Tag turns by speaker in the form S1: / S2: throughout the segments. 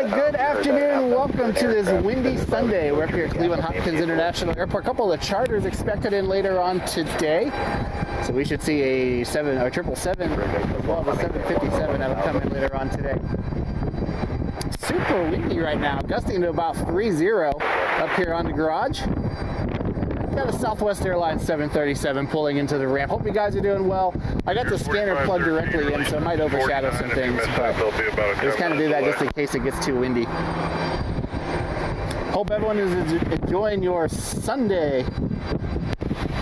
S1: right, good afternoon. Welcome to this windy Sunday. We're up here at Cleveland Hopkins International Airport. A couple of charters expected in later on today. So we should see a 777 as well as a 757 that'll come in later on today. Super windy right now, gusting to about 30 up here on the garage. Got a Southwest Airlines 737 pulling into the ramp. Hope you guys are doing well. I got the scanner plugged directly in, so it might overshadow some things, but just kind of do that just in case it gets too windy. Hope everyone is enjoying your Sunday.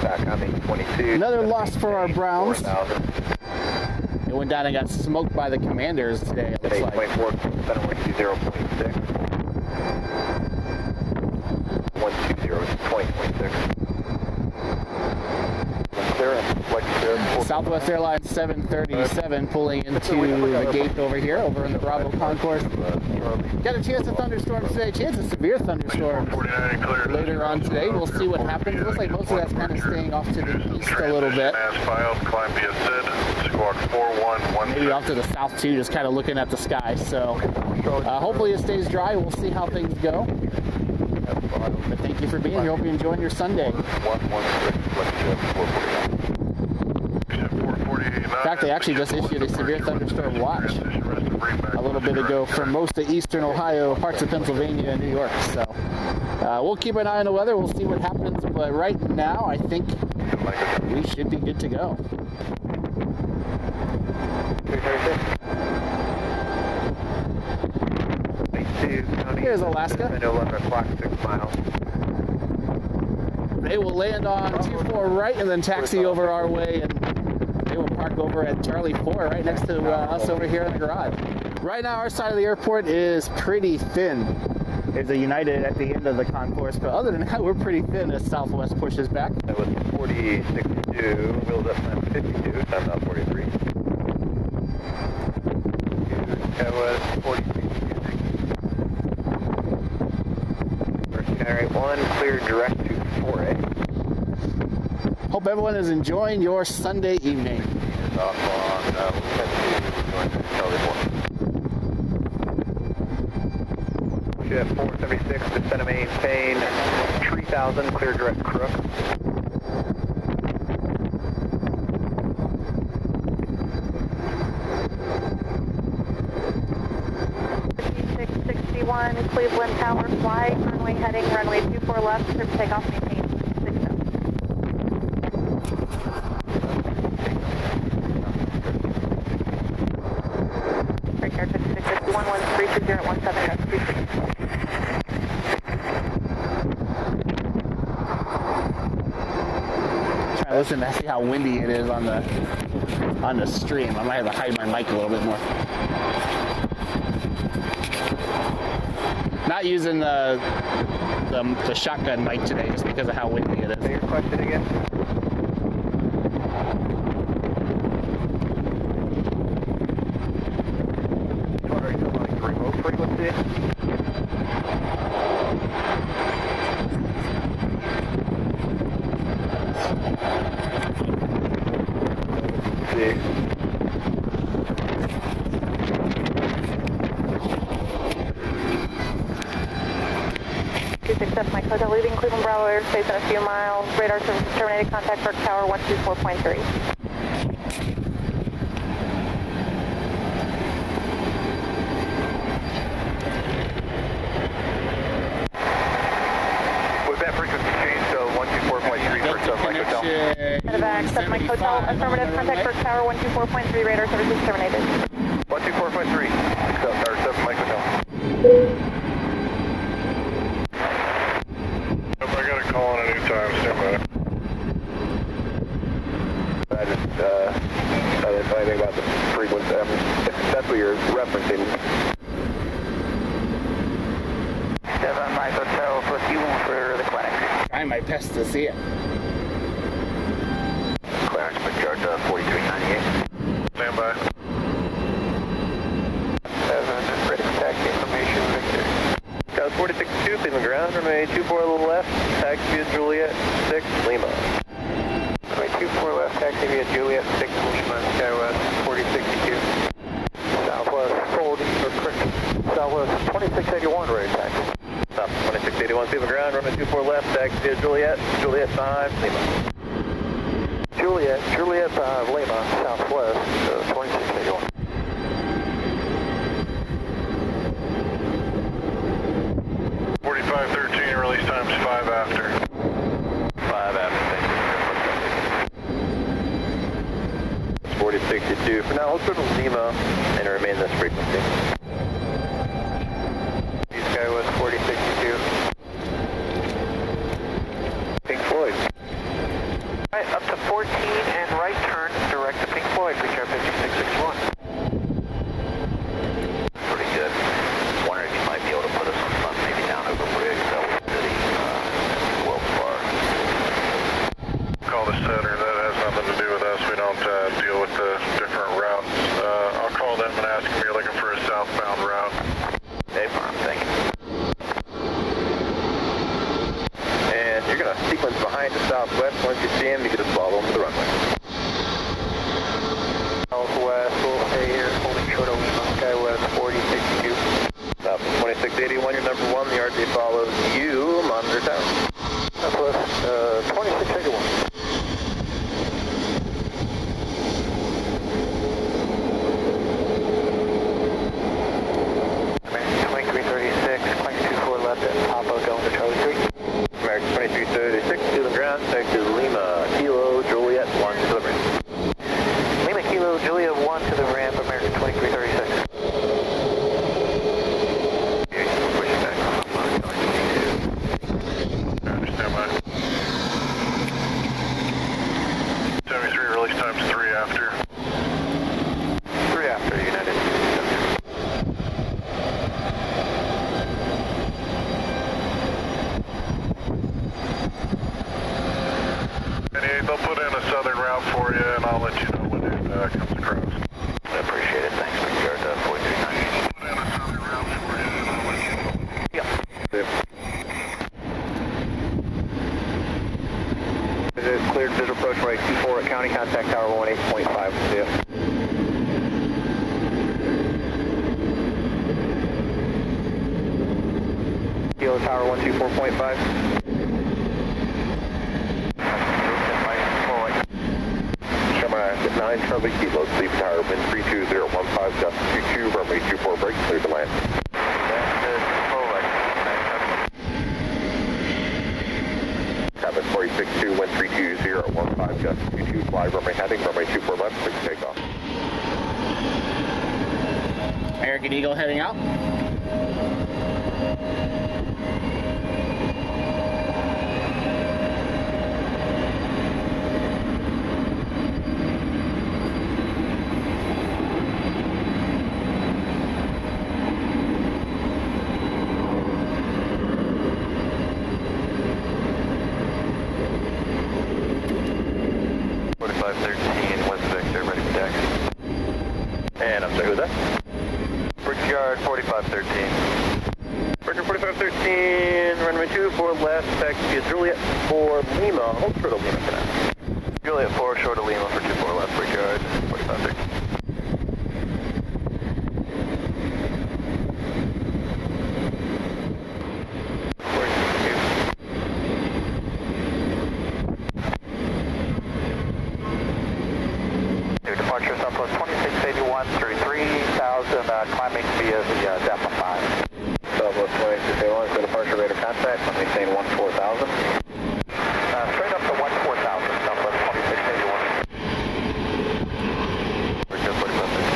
S2: Back on the 22.
S1: Another loss for our Browns. It went down and got smoked by the Commanders today, it looks like.
S2: 0.6. 20.6.
S1: Southwest Airlines 737 pulling into the gate over here, over in the Bravo concourse. Got a chance of thunderstorms today, chance of severe thunderstorms later on today. We'll see what happens. It looks like most of that's kind of staying off to the east a little bit. Maybe off to the south too, just kind of looking at the sky. So hopefully it stays dry. We'll see how things go. But thank you for being here. Hope you're enjoying your Sunday. In fact, they actually just issued a severe thunderstorm watch a little bit ago for most of eastern Ohio, parts of Pennsylvania, and New York. So we'll keep an eye on the weather. We'll see what happens. But right now, I think we should be good to go. Here's Alaska.
S2: 11 o'clock, 6 miles.
S1: They will land on 24 right and then taxi over our way, and they will park over at Charlie 4 right next to us over here in the garage. Right now, our side of the airport is pretty thin. There's a United at the end of the concourse, but other than that, we're pretty thin as Southwest pushes back.
S2: That was 40.62, wheels up time 52, time now 43. That was 43. Alright, 1, clear direct to 4A.
S1: Hope everyone is enjoying your Sunday evening.
S2: Off on Charlie 4. Jet 476, descend to maintain 3000, clear direct Crook.
S3: Cleveland Tower flight, runway heading, runway 24 left, clear for takeoff, maintain 60. Break air 56, 11330 at 17.
S1: Try to listen to see how windy it is on the stream. I might have to hide my mic a little bit more. Not using the shotgun mic today just because of how windy it is.
S2: Say your question again. Are you like remote frequency? Let's see.
S3: Mike Hotel leaving Cleveland Bravo airspace in a few miles. Radar service terminated. Contact Park Tower 124.3.
S2: With that frequency change to 124.3 for Mike Hotel.
S3: Medevac, Mike Hotel, affirmative. Contact Park Tower 124.3. Radar services terminated.
S2: 124.3. Or 7 Mike Hotel. I didn't know anything about the frequency. That's what you're referencing.
S3: 7 Mike Hotel with you for the clinic.
S1: Trying my best to see it.
S2: Clarence McChord, 4398. Stand by. 7, ready for taxi information, Victor. South 46.2, Cleveland ground, runway 24 a little left, taxi via Juliet 6, Lima. Runway 24 left, taxi via Juliet 6, Lima, Skywest 4062. Southwest 40, or correct, Southwest 24 2681, ready to taxi. Stop 2681, Cleveland ground, runway 24 left, taxi via Juliet, Juliet 5, Lima. Juliet 5, Lima, southwest, 2681.
S4: Release times 5 after.
S2: 5 after, thank you. 4062. For now, let's go to Lima and remain this frequency. Skywest 4062. Pink Floyd. Alright, up to 14 and right turn, direct to Pink Floyd, reach our 5661. Pretty good. Wondering if you might be able to put us on front, maybe down over bridge.
S4: Call the setter. That has nothing to do with us. We don't deal with the different routes. I'll call them and ask them you're looking for a southbound route.
S2: Hey, farm, thank you. And you're going to sequence behind the southwest. Once you see him, you can just follow him to the runway. Southwest, we'll stay here, holding short of Lima, Skywest 4062. Stop 2681, you're number 1. The RJ follows you, monitor tower. Southwest 2681. American 2336, Queen 24 left at Papa, going to Charlie 3. American 2336, Cleveland ground, back to Lima, Kilo, Juliet 1 to the ramp. Lima, Kilo, Juliet 1 to the ramp, American 2336.
S4: Stand by. 73, release times 3 after.
S2: 3 after, United.
S4: 28, they'll put in a southern route for you, and I'll let you know when it comes across.
S2: I appreciate it. Thanks, Richard. 439.
S4: Put in a southern route for you, and I'll let you know.
S2: Yep. It is cleared visual approach right 24 at county, contact tower 18.5 with you. Kilo tower 124.5. Shamrock 9 Charlie Kilo, sleep tower, wind 32015, gust 22, runway 24 break, clear to land. Cabin 462, wind 32015, gust 22, fly runway heading, runway 24 left, 6 takeoff.
S1: American Eagle heading out.
S2: And I'm sorry, who's that? Brickyard 4513. Brickyard 4513, runway 24 left, taxi via Juliet 4 Lima. Hold short of Lima for now. Juliet 4, short of Lima for 24 left, Brickyard 4513. Departure Southwest 2681 through 3000, climbing via the Zappa 5. Southwest 2681, so departure rate of contact, I'm maintain 14,000. Straight up to 14,000, Southwest 2681. We're just looking up there.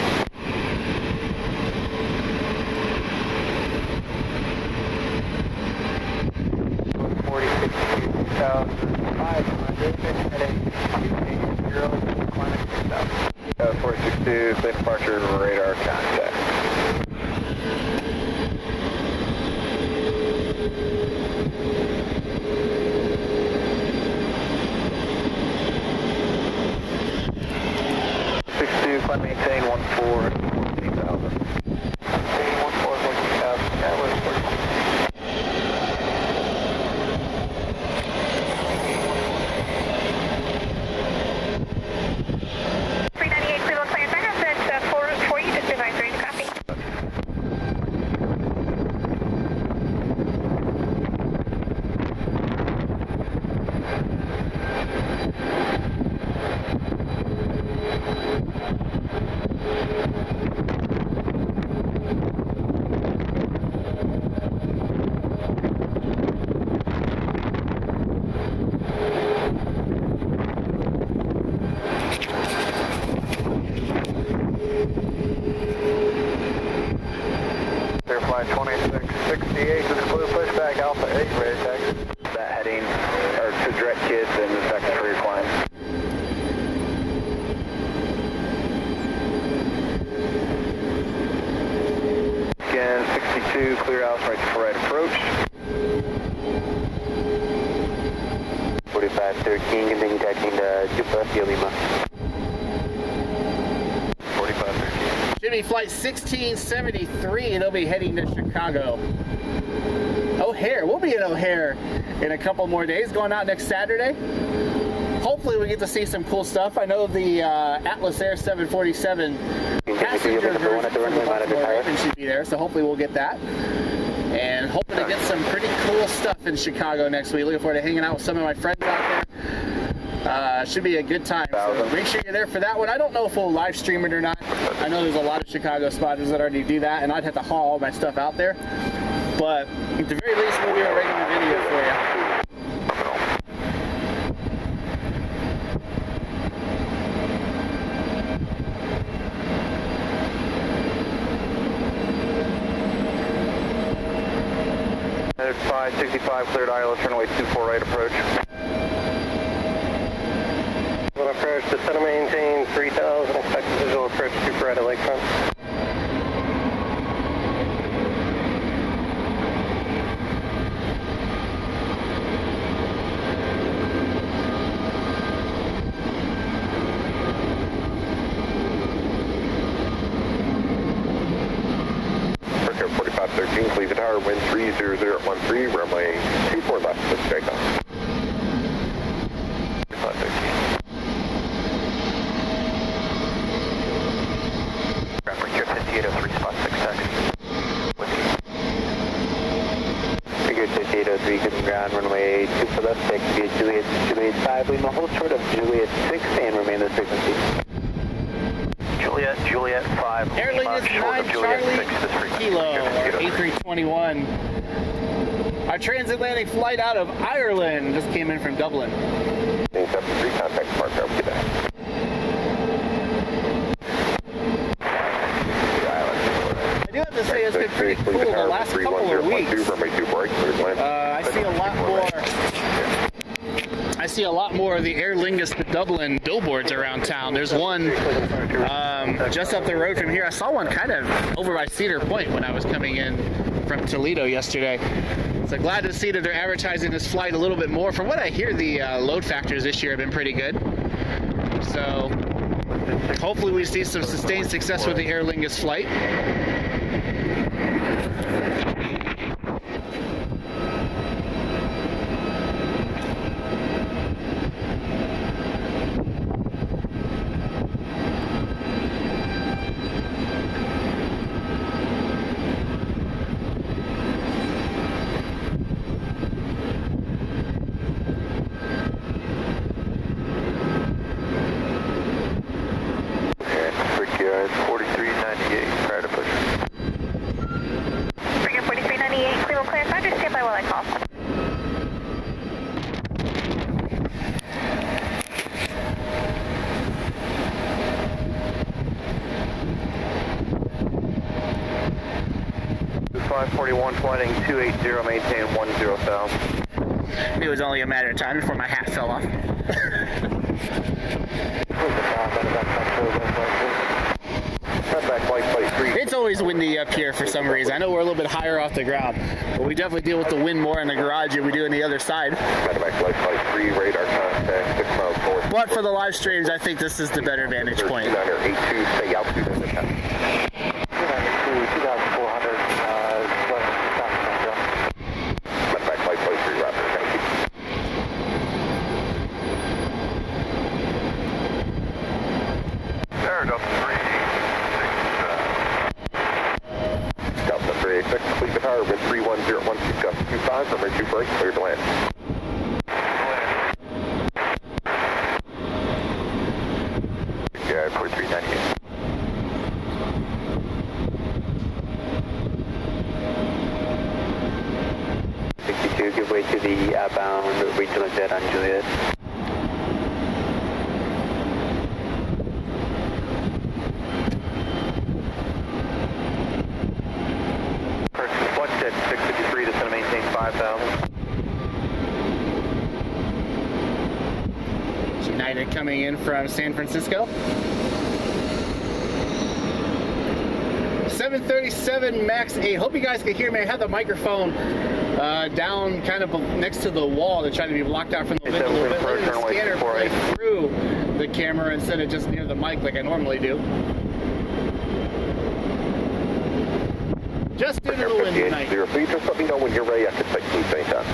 S2: 4062,500, heading 280, climbing 6,000. 462, clear departure, radar contact. Climb maintain 14,000. Maintain 14,000. That was
S3: 398 Cleveland clear center, set for you, just advisory to copy.
S2: 4513, continue taxiing to Jupiter Lima. 4513.
S1: Should be flight 1673, and it'll be heading to Chicago. O'Hare, we'll be in O'Hare in a couple more days, going out next Saturday. Hopefully we get to see some cool stuff. I know the Atlas Air 747 passenger version from the Baltimore Ravens should be there, so hopefully we'll get that. And hoping to get some pretty cool stuff in Chicago next week. Looking forward to hanging out with some of my friends out there. Should be a good time. So make sure you're there for that one. I don't know if we'll live stream it or not. I know there's a lot of Chicago spotters that already do that, and I'd have to haul all my stuff out there. But at the very least, we'll do a regular video for you.
S2: Headed 565, cleared ILS, runway 24 right approach. Visual approach, descend and maintain 3000, expect visual approach 24 right at lakefront. Air 4513, Cleveland Tower, wind 30013, runway 24 left, let's take off. 4513. Ground reach 5803, spot 6 seconds. Figure 5803, good ground, runway 24 left, take to be Juliet 5, Lima, hold short of Juliet 6 and remain this frequency. Juliet 5,
S1: Air Lingus 9 Charlie Kilo, A321. Our transatlantic flight out of Ireland just came in from Dublin.
S2: 73, contact Park, over to that.
S1: I do have to say it's been pretty cool the last couple of weeks. I see a lot more of the Air Lingus to Dublin billboards around town. There's one just up the road from here. I saw one kind of over by Cedar Point when I was coming in from Toledo yesterday. So glad to see that they're advertising this flight a little bit more. From what I hear, the load factors this year have been pretty good. So hopefully we see some sustained success with the Air Lingus flight.
S2: Flying 280, maintain 10,000.
S1: It was only a matter of time before my hat fell off. It's always windy up here for some reason. I know we're a little bit higher off the ground, but we definitely deal with the wind more in the garage than we do on the other side. But for the live streams, I think this is the better vantage point.
S2: Complete the tower, wind 31012, gust 25, runway 2 break, clear to land. Yeah, 4398. Give way to the outbound regional jet on Juliet. At 653, just going to maintain 5,000.
S1: United coming in from San Francisco. 737 MAX 8. Hope you guys can hear me. I have the microphone down kind of next to the wall to try to be blocked out from the wind a little bit. Letting the scanner play through the camera instead of just near the mic like I normally do. Just due to the wind tonight.
S2: Please just let me know when you're ready. I can take please anytime.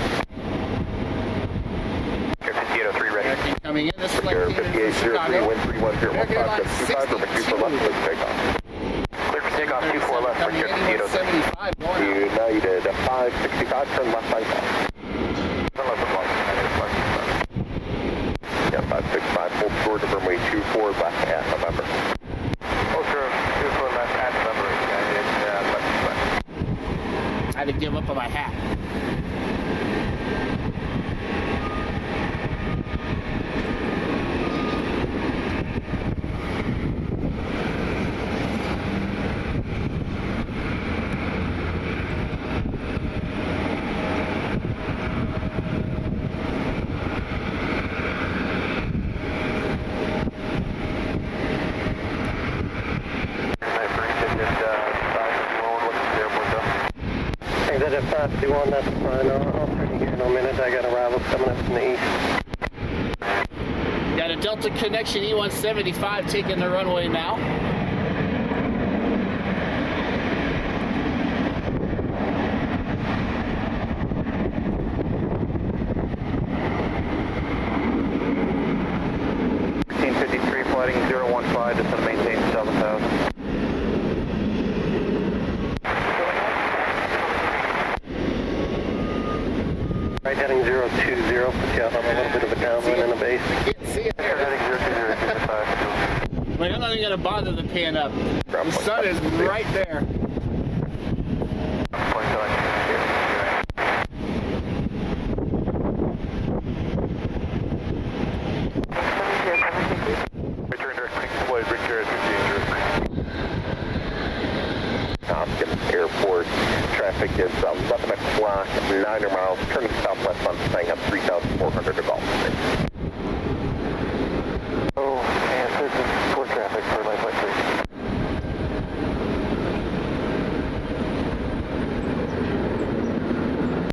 S2: 5803 ready.
S1: American coming in. This flight came in from
S2: 5803,
S1: Chicago.
S2: wind 31015, repeat for left, please take off. Clear for takeoff, 24 left, for
S1: 75 going out.
S2: United 565, turn left side off. Turn left and left. Yeah, 565, hold short of runway 24 left at November. Hold short, 24 left at November.
S1: I had to give up on my hat.
S2: If you want, that's fine. I'll turn you here in a minute. I got arrivals coming up from the east.
S1: Got a Delta Connection E175 taking the runway now.
S2: Flighting 015, just to maintain 7,000. Right, heading 020, put you out on a little bit of a downwind in the base.
S1: I can't see it there.
S2: Heading 020,
S1: Like, I'm not even going to bother to pan up. The sun is right there.
S2: Return direct Queens Floyd, Richard, Hopkins Airport. Traffic is 11 o'clock, 9 miles, turning southwest on staying up 3,400 to Gulf Stream. Oh, and searching for traffic for my flight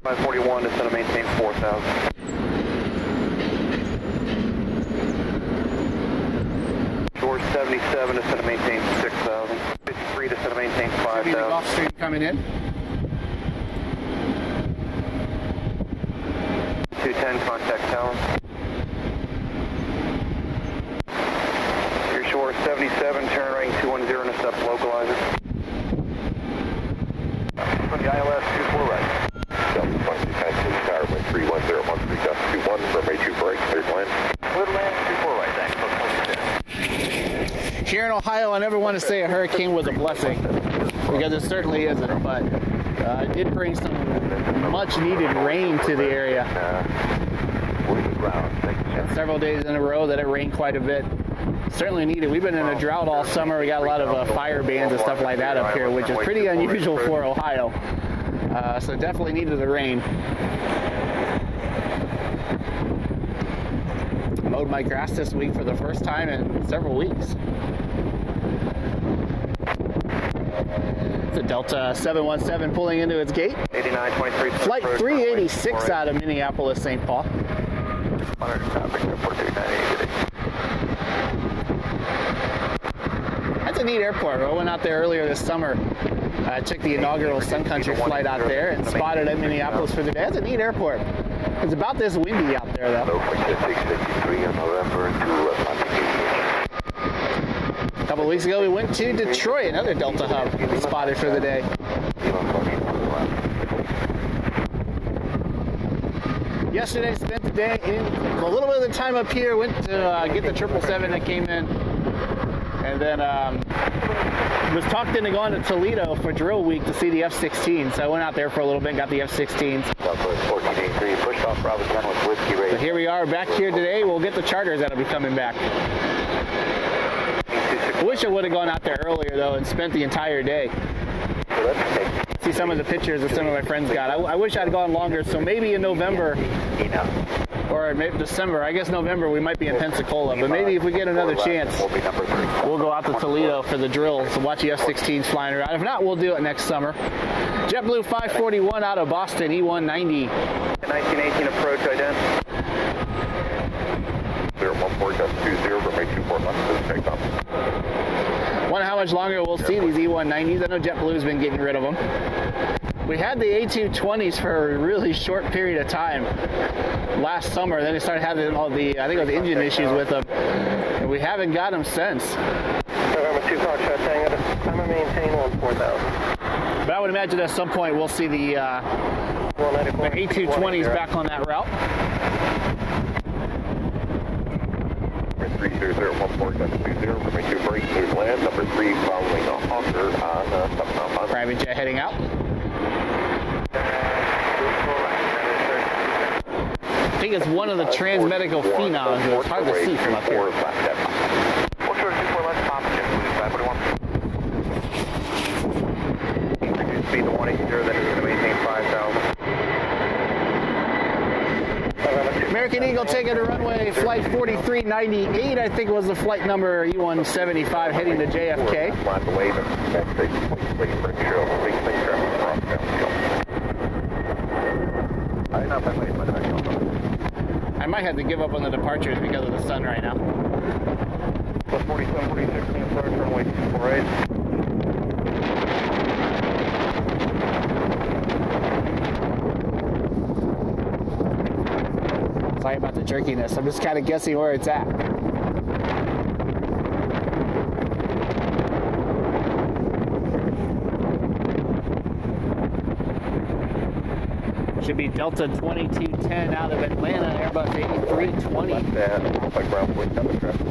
S2: 541 is going to maintain 4,000. Shore 77 is going to maintain 6,000. 53 is going to maintain 5,000.
S1: Gulf Stream coming in.
S2: 210, contact Talon. Your shore 77, turn right 210 and a step localizer. From the ILS 24 right. Delta 22, tower wind 31013, gust 21, runway 24 right, cleared land. Cleared land, 24 right, thanks.
S1: Here in Ohio, I never want to say a hurricane was a blessing, because it certainly isn't, but it did bring some much needed rain to the area. Several days in a row that it rained quite a bit. Certainly needed. We've been in a drought all summer. We got a lot of fire bans and stuff like that up here, which is pretty unusual for Ohio. So definitely needed the rain. Mowed my grass this week for the first time in several weeks. It's a Delta 717 pulling into its gate.
S2: 8923.
S1: Flight 386 out of Minneapolis, St. Paul. That's a neat airport. I went out there earlier this summer. I took the inaugural Sun Country flight out there and spotted at Minneapolis for the day. That's a neat airport. It's about this windy out there, though. A couple of weeks ago, we went to Detroit, another Delta hub, spotted for the day. Yesterday, spent the day in a little bit of the time up here. Went to get the 777 that came in, and then was talked into going to Toledo for drill week to see the F-16. So I went out there for a little bit, and got the F-16s. So here we are back here today. We'll get the charters that'll be coming back. I wish I would have gone out there earlier though and spent the entire day. See some of the pictures that some of my friends got. I wish I'd gone longer, so maybe in November or maybe December. I guess November we might be in Pensacola, but maybe if we get another chance, we'll go out to Toledo for the drills and watch the F-16s flying around. If not, we'll do it next summer. JetBlue 541 out of Boston, E190.
S2: 1918 approach ident.
S4: 014.20, runway 24 left, takeoff.
S1: Wonder how much longer we'll see these E190s. I know JetBlue's been getting rid of them. We had the A220s for a really short period of time last summer. Then they started having all the, I think it was engine issues with them. And we haven't got them since.
S2: November 2 Fox Shot Tango, climb and maintain 14,000.
S1: But I would imagine at some point we'll see the A220s back on that route.
S4: 30014.20, runway 2 break, clear land, number 3 following a Hawker on 7
S1: Private jet heading out. I think it's one of the transmedical phenoms. It's hard to see from up here.
S2: Speed to 180, then it's going to maintain 5,000.
S1: American Eagle taking to runway flight 4398, I think was the flight number E175 heading to JFK. I might have to give up on the departures because of the sun right now.
S2: Plus 47, 46, approach runway 248.
S1: Sorry about the jerkiness. I'm just kind of guessing where it's at. Should be Delta 2210 out of Atlanta, Airbus 8320.
S2: Like ground point, double traffic.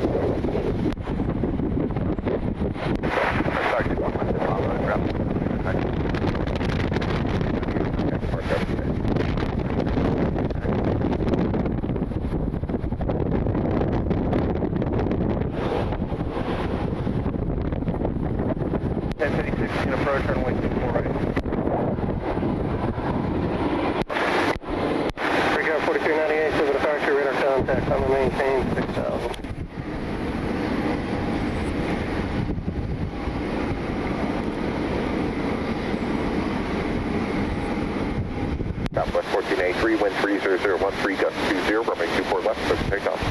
S2: Approach runway 24 right. Breakout 4398, civil departure, radar contact, I'm going to maintain 6,000.
S4: Southwest 1483, wind 30013, gust 20, runway 24 left, clear for takeoff.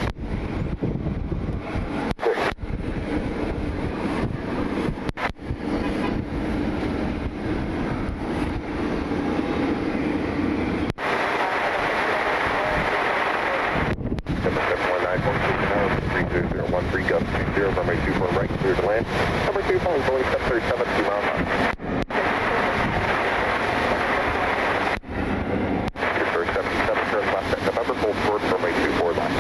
S4: Runway 24 right, clear to land. Number 2, phone, Boeing 737, 2 miles out. First 77, turn left at November, hold short, runway 24 left.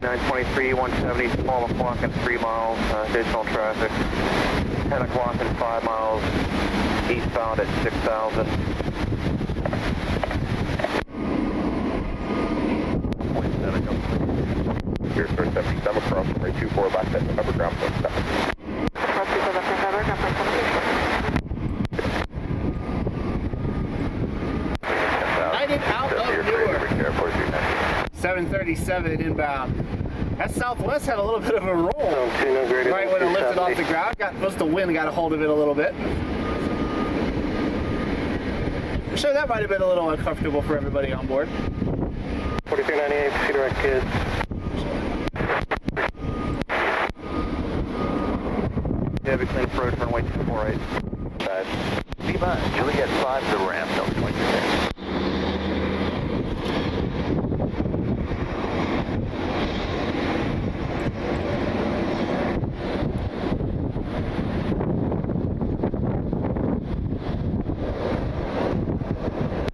S4: 923, 170, small o'clock and 3 miles, additional traffic. 10 o'clock and 5 miles. Eastbound at 6,000. Here's for 77 across runway 24 left at November ground point 7.
S3: Cross 24 left November, ground point 7.
S1: United out of Newark. 737 inbound. That Southwest had a little bit of a roll. Right when it lifted off the ground. Most of the wind got a hold of it a little bit. I'm sure that might have been a little uncomfortable for everybody on board.
S2: 4398, proceed direct kids. Heavy clean approach, runway 248.
S5: Lima, Juliet 5 to ramp, Delta 22.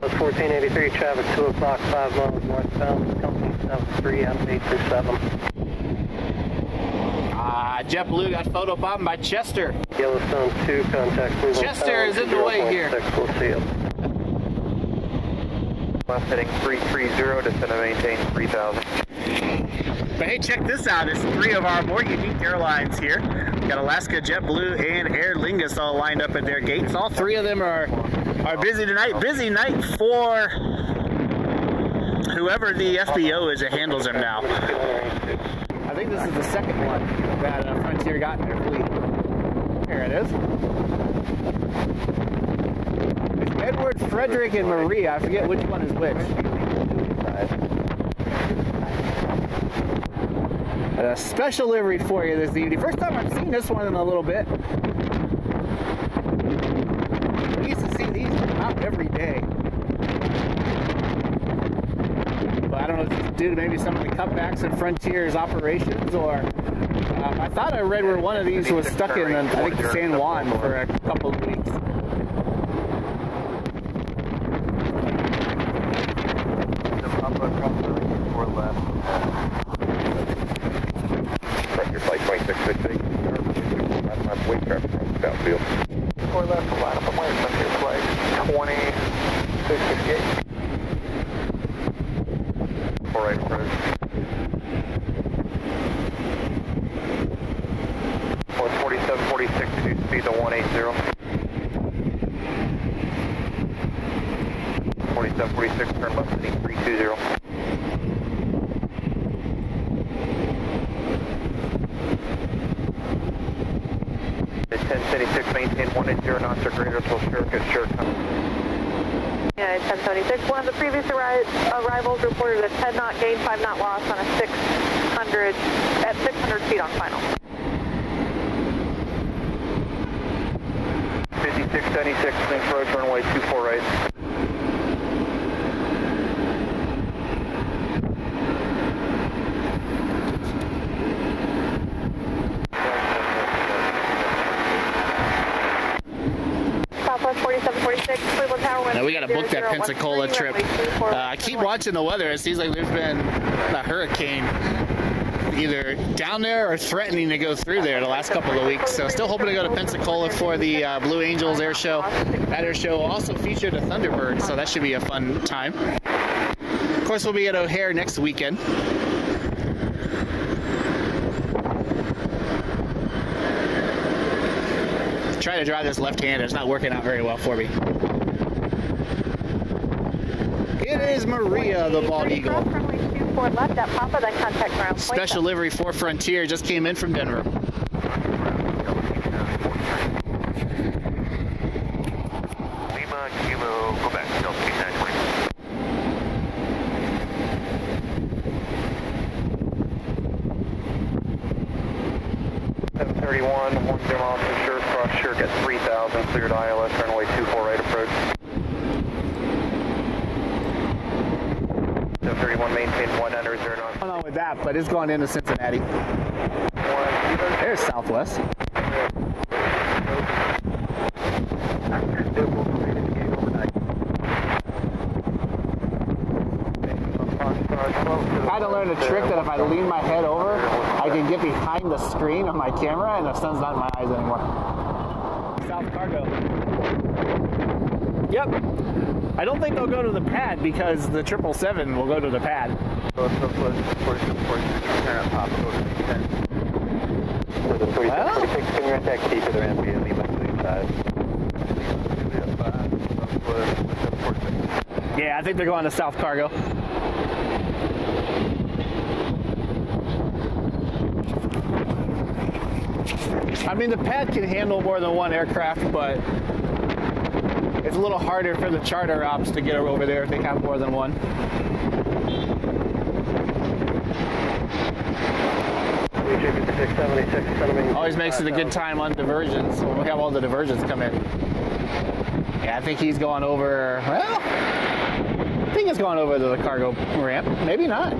S2: That's 1483, traffic 2 o'clock, 5 miles northbound, company 73 out of 837.
S1: JetBlue got photobombed by Chester.
S2: Yellowstone 2, contact Cleveland.
S1: Chester is in the way here.
S2: We'll see you. Left heading 330, descend and maintain 3,000.
S1: But hey, check this out. It's 3 of our more unique airlines here. Got Alaska, JetBlue, and Aer Lingus all lined up at their gates. All three of them are busy tonight. Busy night for whoever the FBO is that handles them now. I think this is the second one that Frontier got in their fleet. Here it is. It's Edward, Frederick, and Maria. I forget which one is which. A special livery for you this evening. First time I've seen this one in a little bit. We used to see these out every day. But I don't know if it's due to maybe some of the cutbacks in Frontier's operations, or I thought I read where one of these was stuck in, I think, San Juan for a couple of weeks.
S4: Your flight 2668. Wing traffic from downfield.
S2: 4 left, line up on my Frontier flight 2668.
S4: 4 right approach. 4746 to do speed to 180. 4746, turn left to 320. At 1076, maintain 180 knots or greater till sure come.
S3: Yeah, 1076. One of the previous arrivals reported a 10 knot gain, 5 knot loss on a 600 at 600 feet on final.
S4: 5676, approach runway 24 right.
S3: Southwest 4746, Cleveland Tower.
S1: Now we got to book that Pensacola trip. I keep watching the weather. It seems like there's been a hurricane either down there or threatening to go through there the last couple of weeks. So still hoping to go to Pensacola for the Blue Angels air show. That air show also featured a Thunderbird, so that should be a fun time. Of course, we'll be at O'Hare next weekend. Try to drive this left-hander. It's not working out very well for me. It is Maria, the bald eagle.
S3: Left at Papa, then contact ground.
S1: Special livery for Frontier just came in from Denver.
S5: Lima, Kilo, go back. Delta 920.
S4: 731, 10 miles from shore, cross shore, get 3000, cleared ILS, runway 24 right approach. 731, maintain 100, 0 knots.
S1: I don't know with that, but it's going into Cincinnati. There's Southwest. I had to learn a trick that if I lean my head over, I can get behind the screen of my camera and the sun's not in my eyes anymore. South Cargo. Yep. I don't think they'll go to the pad because the 777 will go to the pad.
S2: Well,
S4: So the 46, can you attack T for the ramp via Lima 35?
S1: Yeah, I think they're going to South Cargo. I mean, the pad can handle more than one aircraft, but it's a little harder for the charter ops to get over there if they have more than one. Always makes it a good time on diversions when we have all the diversions come in. Yeah, I think he's going over, well, I think it's going over to the cargo ramp. Maybe not.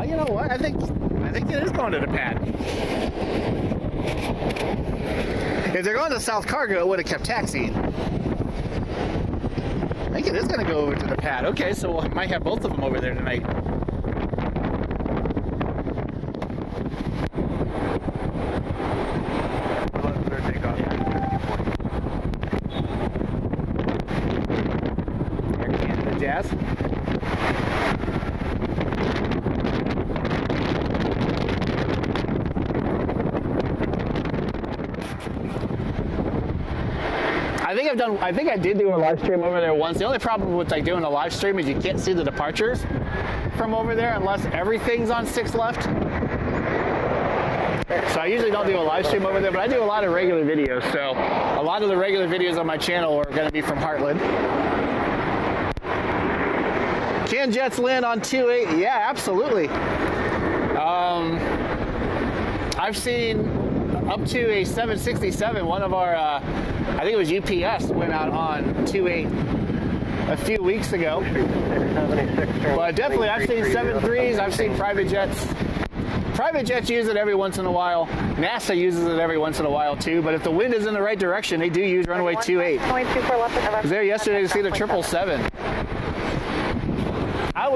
S1: You know what? I think it is going to the pad. If they're going to South Cargo, it would have kept taxiing. I think it is going to go over to the pad. Okay, so we might have both of them over there tonight. Air Canada Jazz. I think I did do a live stream over there once. The only problem with like doing a live stream is you can't see the departures from over there unless everything's on 6 left. So I usually don't do a live stream over there, but I do a lot of regular videos. So a lot of the regular videos on my channel are going to be from Heartland. Can jets land on 2.8? Yeah, absolutely. I've seen up to a 767. One of our, I think it was UPS, went out on 2.8 a few weeks ago. But definitely, I've seen 7.3s. I've seen private jets. Private jets use it every once in a while. NASA uses it every once in a while too. But if the wind is in the right direction, they do use runway 28. I was there yesterday to see the 777. I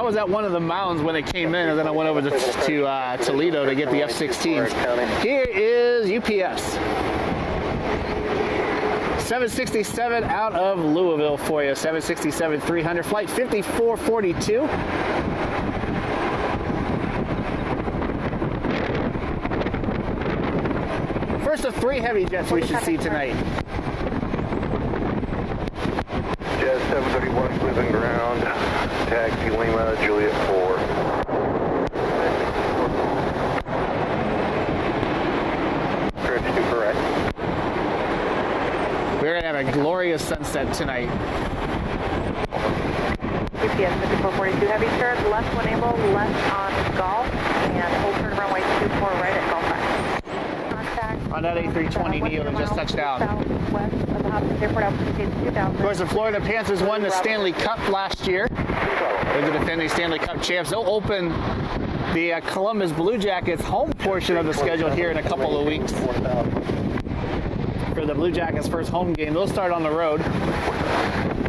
S1: was at one of the mounds when it came in, and then I went over to Toledo to get the F-16s. Here is UPS. 767 out of Louisville for you. 767-300, flight 5442. First of 3 heavy jets we should see tonight.
S2: Jet 731 cleaving ground, taxi Lima, Juliet 4. Approach to correct.
S1: We're going to have a glorious sunset tonight.
S3: UPS 5442 heavy start, left when able, left on Golf, and hold turn runway 24 right at Golf 5.
S1: On that A320 Neo that just touched down.
S3: Southwest of the Hopkins Airport altitude 2000.
S1: Of course, the Florida Panthers won the Stanley Cup last year. They're the defending Stanley Cup champs. They'll open the Columbus Blue Jackets home portion of the schedule here in a couple of weeks. For the Blue Jackets' first home game, they'll start on the road.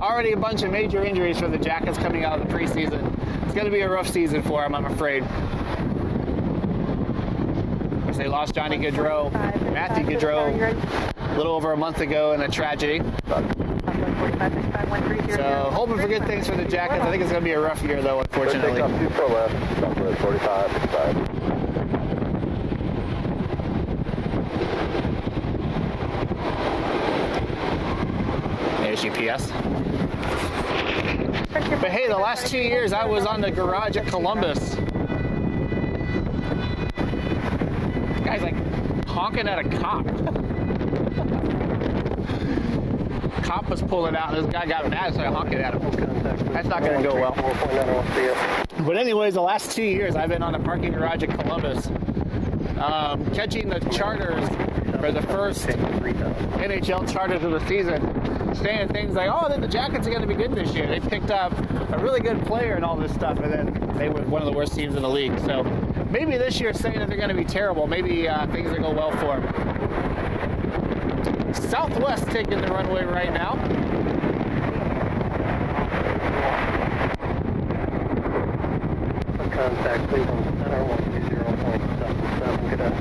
S1: Already a bunch of major injuries for the Jackets coming out of the preseason. It's going to be a rough season for them, I'm afraid. They lost Johnny Gaudreau, Matthew Gaudreau, a little over a month ago in a tragedy. So hoping for good things for the Jackets. I think it's going to be a rough year, though, unfortunately. There's UPS. But hey, the last 2 years I was on the garage at Columbus. Guy's like honking at a cop. Cop was pulling out and this guy got mad, so I honking at him. That's not going to go well. But anyways, the last 2 years I've been on a parking garage at Columbus, catching the charters for the first NHL charters of the season, saying things like, oh, the Jackets are going to be good this year. They picked up a really good player and all this stuff, and then they were one of the worst teams in the league. So maybe this year saying that they're going to be terrible. Maybe things will go well for them. Southwest taking the runway right now.
S2: Contact Cleveland Center 120.77. Good night.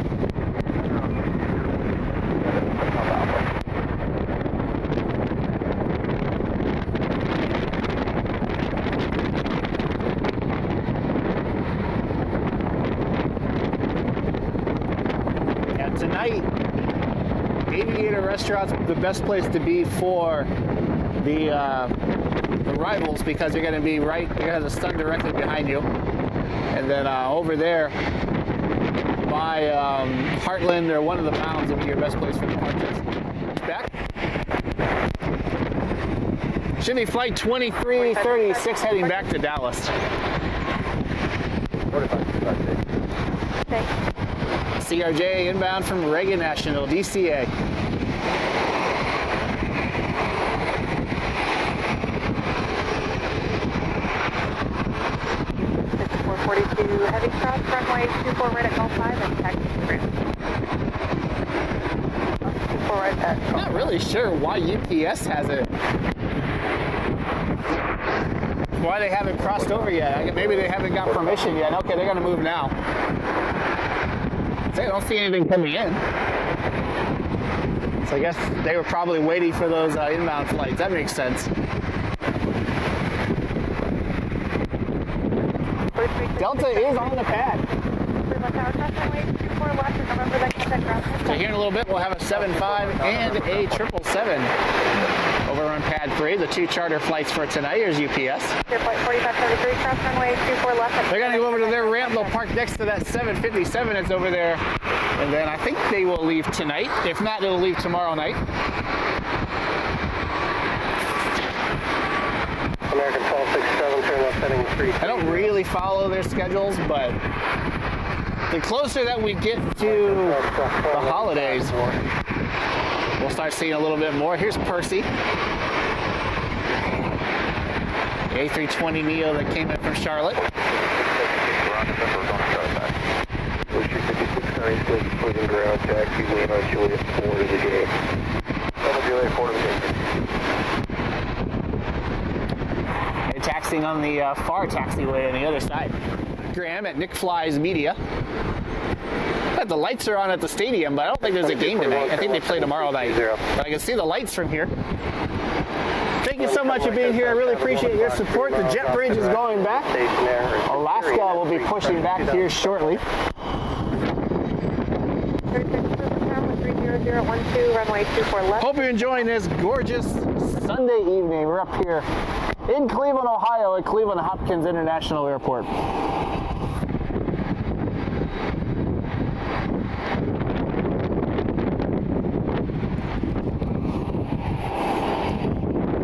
S1: Tonight, Aviator Restaurant's the best place to be for the rivals because you're going to be right, you're going to have the sun directly behind you. And then over there by Heartland or one of the mounds will be your best place for departures. Back. Should be flight 2336 heading back to Dallas.
S2: 45.
S1: CRJ inbound from Reagan National, DCA.
S3: Heavy cross, runway 24 right at Golf 5 and taxi through. 24 right at
S1: I'm not really sure why UPS has it. Why they haven't crossed over yet. Maybe they haven't got permission yet. Okay, they're going to move now. I don't see anything coming in. So I guess they were probably waiting for those inbound flights. That makes sense. Delta is on the pad.
S3: Remember that contact ground
S1: So here in a little bit, we'll have a 7.5 and a 777 over on pad 3. The 2 charter flights for tonight. Here's UPS.
S3: Flight 4573, cross runway 24 left.
S1: They're going to go over to their ramp. They'll park next to that 757 that's over there. And then I think they will leave tonight. If not, they'll leave tomorrow night.
S2: American 1267, turn left heading 3.
S1: I don't really follow their schedules, but the closer that we get to the holidays, we'll start seeing a little bit more. Here's Percy. The A320neo that came in from Charlotte.
S2: Ocean 5696, closing ground, taxi, Lima, Juliet 4 to the gate. Juliet 4 to the gate.
S1: And taxiing on the far taxiway on the other side. Graham at Nick Fly's Media. But the lights are on at the stadium, but I don't think there's a game tonight. I think they play tomorrow night. But I can see the lights from here. Thank you so much for being here. I really appreciate your support. The jet bridge is going back. Alaska will be pushing back here shortly.
S3: 3012, runway 24 left.
S1: Hope you're enjoying this gorgeous Sunday evening. We're up here in Cleveland, Ohio at Cleveland Hopkins International Airport.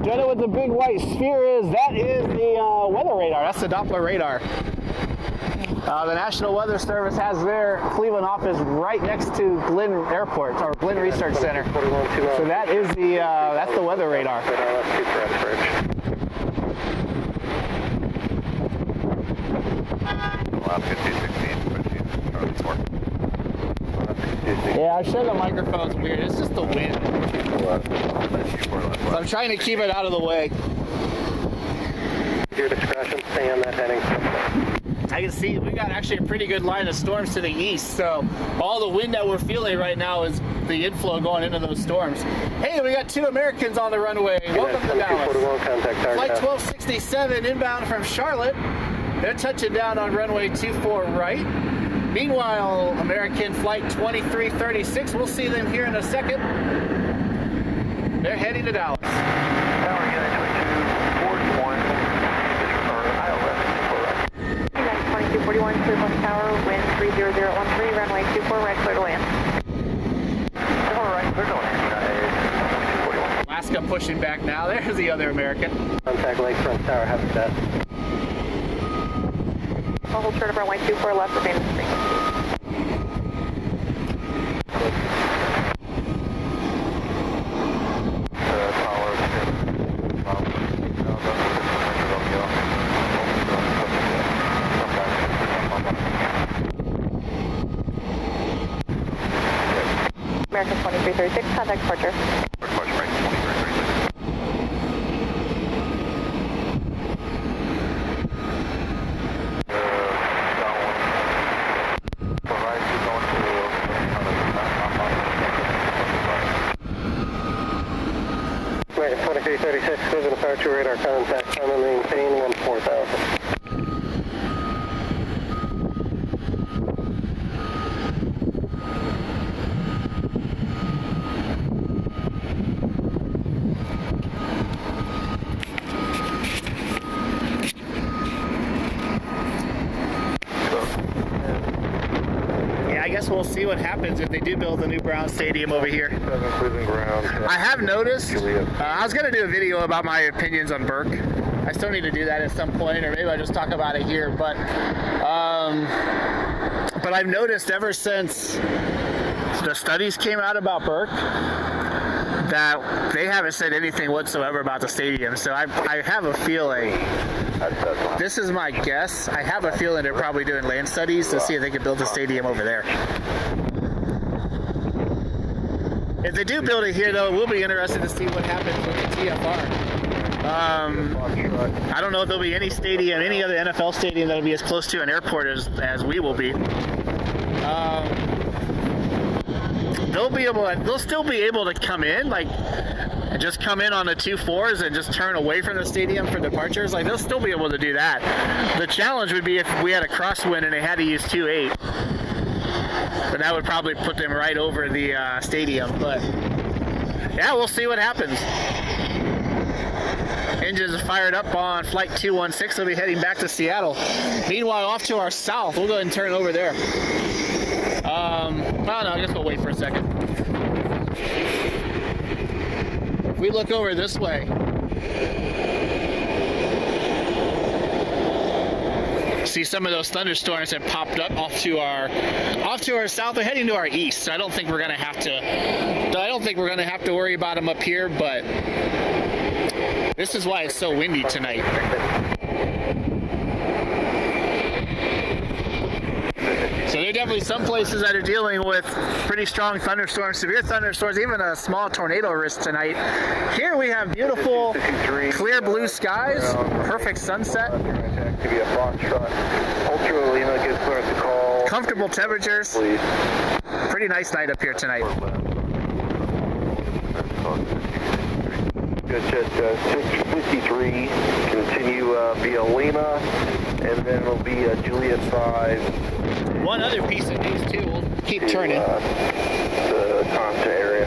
S1: Do you know what the big white sphere is? That is the weather radar. That's the Doppler radar. The National Weather Service has their Cleveland office right next to Glenn Airport, or Glenn Research Center. So that is the that's the weather radar. Yeah, I sure the microphone's weird. It's just the wind. So I'm trying to keep it out of the way.
S2: Your discretion, stay on that heading.
S1: I can see we got actually a pretty good line of storms to the east, so all the wind that we're feeling right now is the inflow going into those storms. Hey, we got 2 Americans on the runway. Welcome to Dallas. Flight 1267 inbound from Charlotte. They're touching down on runway 24 right. Meanwhile, American flight 2336, we'll see them here in a second. They're heading to Dallas.
S5: Tower unit
S3: 2241, Cleveland Tower, wind 30013, runway 24 right, clear to land.
S5: Alright, clear to land.
S1: Alaska pushing back now. There's the other American.
S2: Contact Lakefront Tower, have a set.
S3: I'll hold short of runway 24 left, remain in frequency. American 2336, contact departure.
S5: Departure right, 2336.
S2: American 2336, cruising departure radar contact, time and maintain 14,000.
S1: We'll see what happens if they do build the new Brown Stadium over here. I have noticed, I was going to do a video about my opinions on Burke. I still need to do that at some point, or maybe I'll just talk about it here. But I've noticed ever since the studies came out about Burke that they haven't said anything whatsoever about the stadium. So I have a feeling, this is my guess, I have a feeling they're probably doing land studies to see if they can build a stadium over there. If they do build it here, though, it will be interesting to see what happens with the TFR. I don't know if there'll be any stadium, any other NFL stadium that'll be as close to an airport as we will be. They'll still be able to come in, like, and just come in on the 2-4s and just turn away from the stadium for departures. Like, they'll still be able to do that. The challenge would be if we had a crosswind and they had to use 2-8. But that would probably put them right over the stadium. But yeah, we'll see what happens. Engines are fired up on flight 216. We'll be heading back to Seattle. Meanwhile, off to our south, we'll go ahead and turn over there. Oh no, I guess we'll wait for a second. If we look over this way, see some of those thunderstorms that popped up off to our south. They're heading to our east, so I don't think we're gonna have to worry about them up here, but this is why it's so windy tonight. So there are definitely some places that are dealing with pretty strong thunderstorms, severe thunderstorms, even a small tornado risk tonight. Here we have beautiful, clear blue skies, perfect sunset, comfortable temperatures. Pretty nice night up here tonight.
S2: Good at 653, continue via Lima, and then it'll be Juliet 5.
S1: One other piece of news too, we'll keep turning.
S2: The Conta area.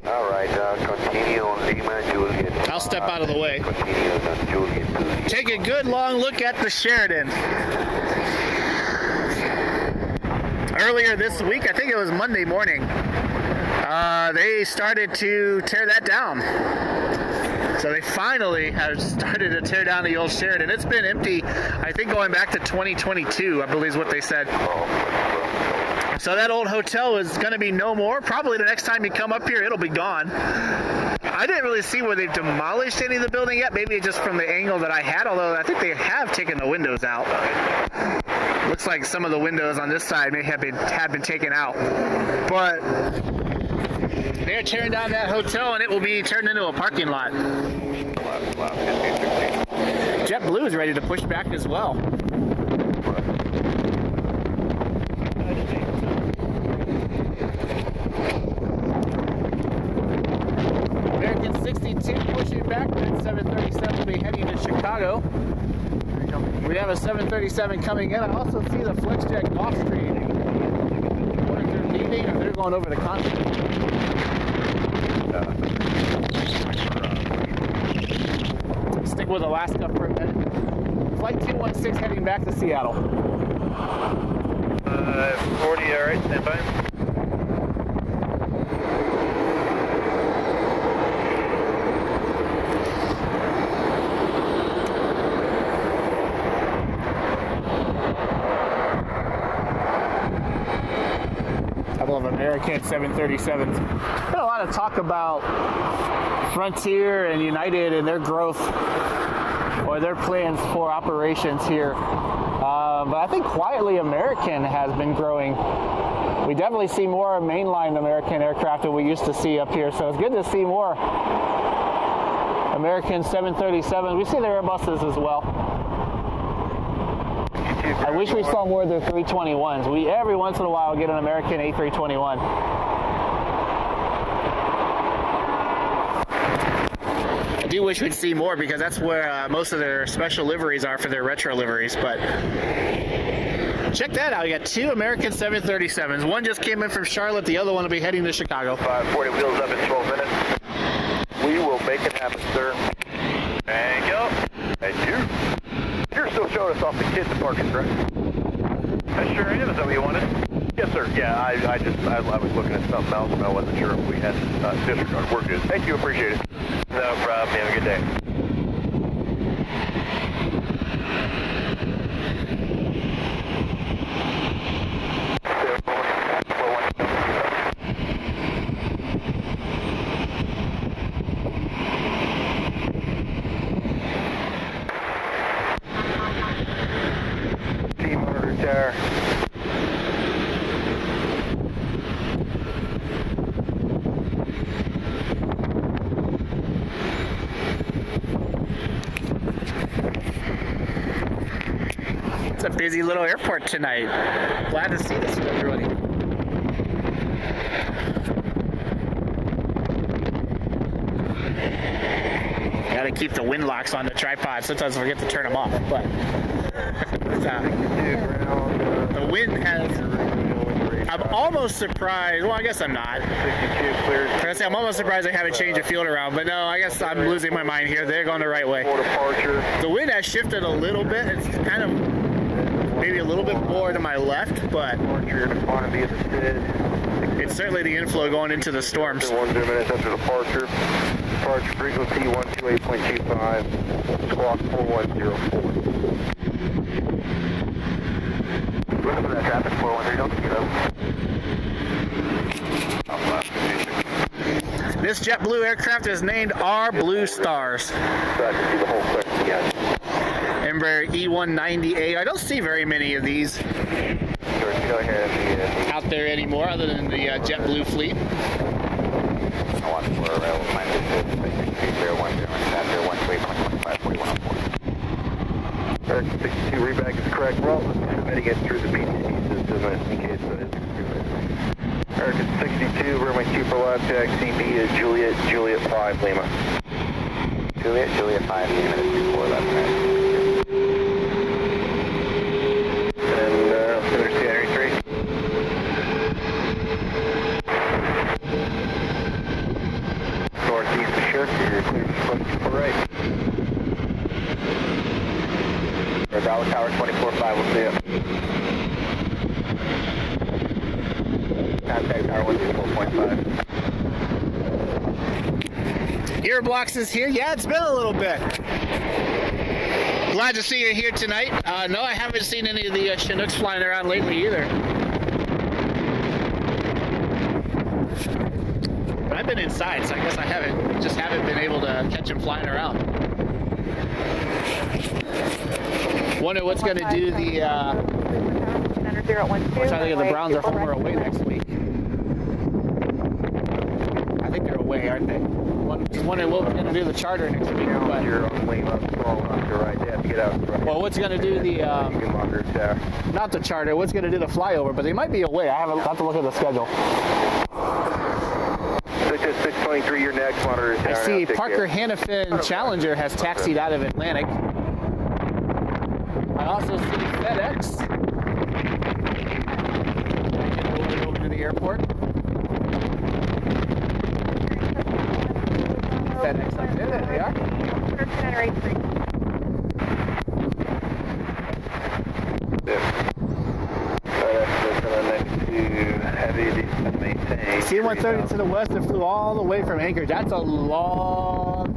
S5: All right, continue on Lima, Juliet.
S1: I'll step out of the way.
S5: Continue on Juliet.
S1: Take a good long look at the Sheridan. Earlier this week, I think it was Monday morning, they started to tear that down. So they finally have started to tear down the old Sheridan. It's been empty, I think, going back to 2022, I believe is what they said. So that old hotel is going to be no more. Probably the next time you come up here, it'll be gone. I didn't really see where they've demolished any of the building yet. Maybe just from the angle that I had, although I think they have taken the windows out. Looks like some of the windows on this side may have been taken out. But they're tearing down that hotel and it will be turned into a parking lot. JetBlue is ready to push back as well. American 62 pushing back, that 737 will be heading to Chicago. We have a 737 coming in. I also see the FlexJet Gulfstream. I wonder if they're leaving or they're going over the continent. Stick with Alaska for a minute. Flight 216 heading back to Seattle.
S4: 40, all right, stand by.
S1: Couple of American 737s. Been a lot of talk about Frontier and United and their growth or their plans for operations here. But I think quietly American has been growing. We definitely see more mainline American aircraft than we used to see up here. So it's good to see more American 737s. We see the Airbuses as well. I wish we saw more of the 321s. We every once in a while get an American A321. I do wish we'd see more because that's where most of their special liveries are for their retro liveries. But check that out. You got two American 737s. One just came in from Charlotte. The other one will be heading to Chicago.
S2: 540 wheels up in 12 minutes. We will make it happen, sir.
S4: Thank you.
S2: Thank you. You're still showing us off the kids' parking, correct?
S4: I sure am. Is that what you wanted?
S2: Yes, sir. Yeah, I was looking at something else and I wasn't sure if we had disregard. We're good. Thank you. Appreciate it.
S4: No problem. Have a good day.
S2: Team on retire.
S1: It's a busy little airport tonight. Glad to see this with everybody. Gotta keep the wind locks on the tripod. Sometimes I forget to turn them off, but the wind has I'm almost surprised. Well, I guess I'm not.
S2: 62 cleared.
S1: I'm almost surprised they haven't changed the field around, but no, I guess I'm losing my mind here. They're going the right way.
S2: For departure.
S1: The wind has shifted a little bit. It's kind of maybe a little bit more to my left, but
S2: Departure in quantity assisted.
S1: it's certainly the inflow going into the storms.
S2: 10 minutes after departure. Departure frequency 128.25. Squawk 4104.
S5: Looking for that traffic 413, don't see them.
S1: This JetBlue aircraft is named our Blue Stars.
S2: So I can see the whole question again.
S1: Embraer E190A. I don't see very many of these
S2: Sure, go ahead.
S1: out there anymore other than the JetBlue fleet.
S5: I want for arrival minus 010 after 128.25, 4104.
S2: American 62 reback is correct. We're also submitting it through the PTC system in case that is American 62, runway 2 for left, taxi B is Juliet 5 Lima.
S5: Juliet 5, 2 minutes before left, right?
S2: And there's January 3. Northeast of Shirk, you're clear for 24 right.
S5: Bravo Tower 24-5, we'll see you. Contact Tower 124.5.
S1: Earblocks is here. Yeah, it's been a little bit. Glad to see you here tonight. No, I haven't seen any of the Chinooks flying around lately either. But I've been inside, so I guess I haven't been able to catch them flying around. Wonder what's going to do the. I'm trying to think if the Browns are home or away next week. I think they're away, aren't they? Just wondering what we're going to do the charter next week. But,
S2: You're on Lima, crawl up to right. They have to get out. Right.
S1: well, what's going to do the. Not the charter. What's going to do the flyover? But they might be away. I have to look at the schedule.
S2: 623, your next monitor.
S1: I see Parker Hannafin Challenger has taxied out of Atlantic. I also see FedEx getting over to the airport. FedEx up there. There they are. C-130 to the west and flew all the way from Anchorage. That's a long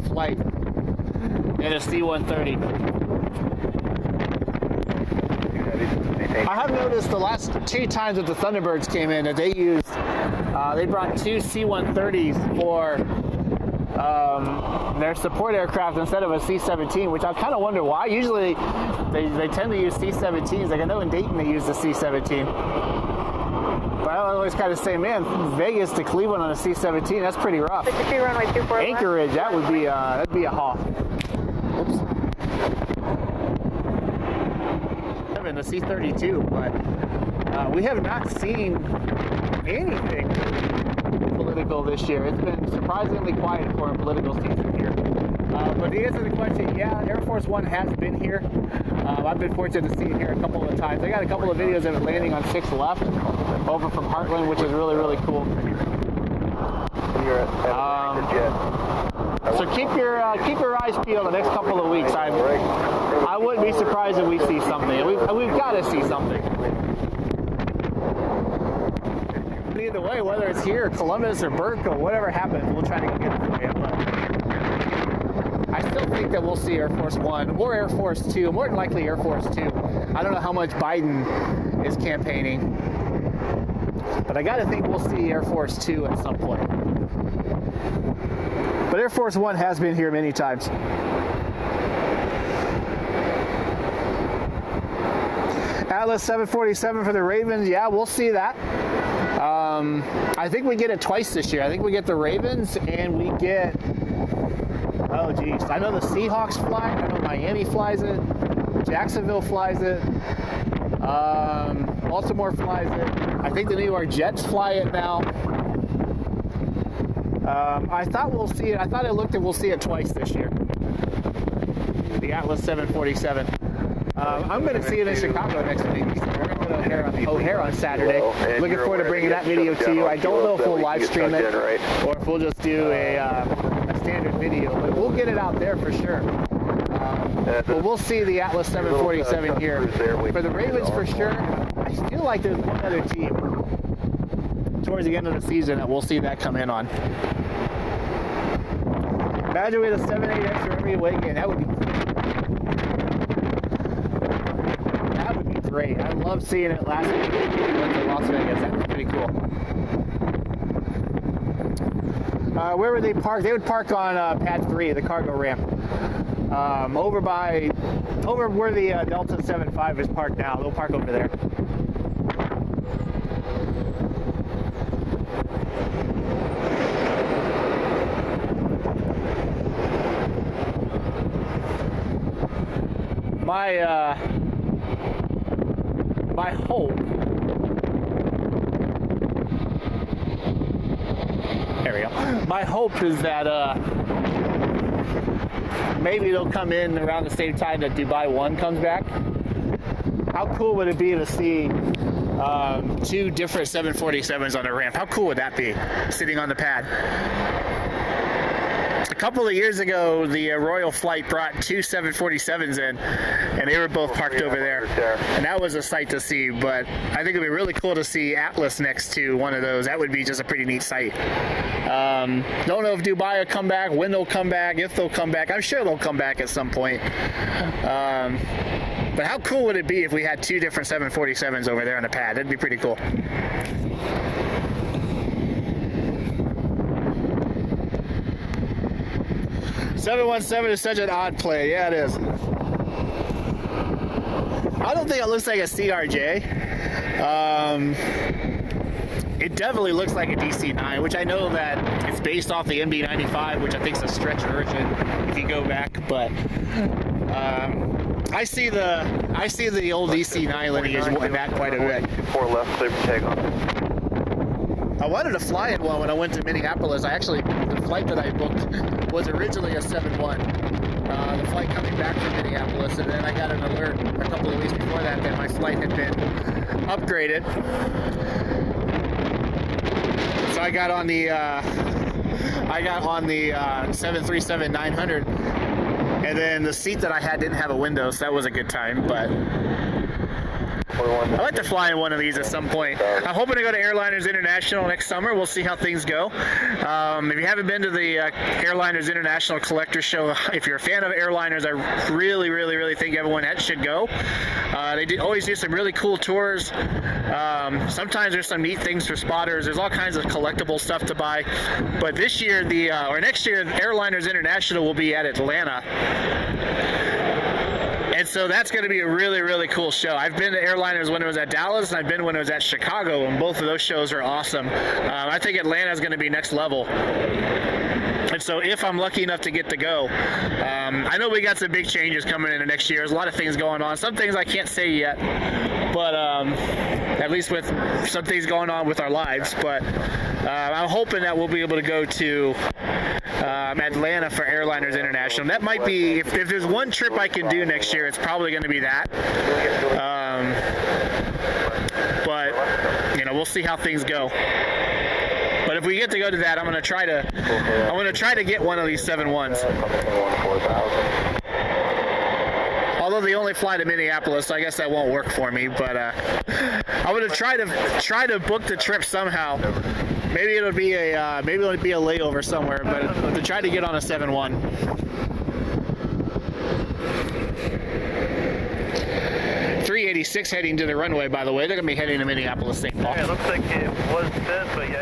S1: flight in a C-130. I have noticed the last 2 times that the Thunderbirds came in that they brought 2 C-130s for their support aircraft instead of a C-17, which I kind of wonder why. Usually they tend to use C-17s. Like I know in Dayton they use the C-17. But I always kind of say, man, Vegas to Cleveland on a C-17, that's pretty rough.
S3: 62 runway 24
S1: Anchorage, that'd be a haul. Oops. In the C-32, but we have not seen anything political this year. It's been surprisingly quiet for a political season here. But to answer the question, yeah, Air Force One has been here. I've been fortunate to see it here a couple of times. I got a couple of videos of it landing on 6 left over from Heartland, which is really, really cool. So keep your eyes peeled the next couple of weeks. I wouldn't be surprised if we see something. We've got to see something. Either way, whether it's here, Columbus, or Burke, or whatever happens, we'll try to go get it for you. But I still think that we'll see Air Force One or Air Force Two, more than likely Air Force Two. I don't know how much Biden is campaigning, but I got to think we'll see Air Force Two at some point. But Air Force One has been here many times. Atlas 747 for the Ravens. Yeah, we'll see that. I think we get it twice this year. I think we get the Ravens and we get... Oh, geez. I know the Seahawks fly. I know Miami flies it. Jacksonville flies it. Baltimore flies it. I think the New York Jets fly it now. I thought we'll see it. I thought I looked and we'll see it twice this year. The Atlas 747. I'm going to see it in Chicago next week. So we're going to O'Hare on Saturday. Looking forward to bringing that video to you. I don't know if we'll live stream it or if we'll just do a standard video, but we'll get it out there for sure. But we'll see the Atlas 747 here. For the Ravens for sure, I feel like there's one other team towards the end of the season that we'll see that come in on. Imagine we had a 7-8X for every away game. That would be great. I loved seeing it last week when we went to Las Vegas. That was pretty cool. Where would they park? They would park on pad 3, the cargo ramp. Over where the Delta 75 is parked now. They'll park over there. My hope. There we go. My hope is that maybe they'll come in around the same time that Dubai 1 comes back. How cool would it be to see 2 different 747s on the ramp? How cool would that be, sitting on the pad? A couple of years ago, the Royal Flight brought 2 747s in, and they were both parked over there. And that was a sight to see, but I think it would be really cool to see Atlas next to one of those. That would be just a pretty neat sight. Don't know if Dubai will come back, when they'll come back, if they'll come back. I'm sure they'll come back at some point. But how cool would it be if we had 2 different 747s over there on the pad? That'd be pretty cool. .717 is such an odd play. Yeah, it is. I don't think it looks like a CRJ. It definitely looks like a DC-9, which I know that it's based off the MB-95, which I think is a stretch version if you go back. But I see the old DC-9 lineage back quite a bit.
S2: 4 left, clear for takeoff.
S1: I wanted to fly in one when I went to Minneapolis. The flight that I booked was originally a 7-1. The flight coming back from Minneapolis, and then I got an alert a couple of weeks before that my flight had been upgraded. So I got on the 737-900, and then the seat that I had didn't have a window, so that was a good time. But I'd like to fly in one of these at some point. I'm hoping to go to Airliners International next summer. We'll see how things go. If you haven't been to the Airliners International Collector Show, if you're a fan of airliners, I really, really, really think everyone should go. They always do some really cool tours. Sometimes there's some neat things for spotters. There's all kinds of collectible stuff to buy. But this year, or next year, Airliners International will be at Atlanta. And so that's going to be a really, really cool show. I've been to Airliners when it was at Dallas, and I've been when it was at Chicago, and both of those shows are awesome. I think Atlanta is going to be next level. And so if I'm lucky enough to get to go, I know we got some big changes coming into next year. There's a lot of things going on. Some things I can't say yet, but at least with some things going on with our lives. But I'm hoping that we'll be able to go to Atlanta for Airliners International. That might be, if there's one trip I can do next year, it's probably going to be that. But we'll see how things go. But if we get to go to that, I'm going to try to get one of these 7-1s. Although they only fly to Minneapolis, so I guess that won't work for me. But I'm going to try to book the trip somehow. Maybe it'll be a layover somewhere, but to try to get on a 7-1. .386 heading to the runway, by the way. They're going to be heading to Minneapolis, St. Paul.
S2: Yeah, it looks like it was set, but yeah.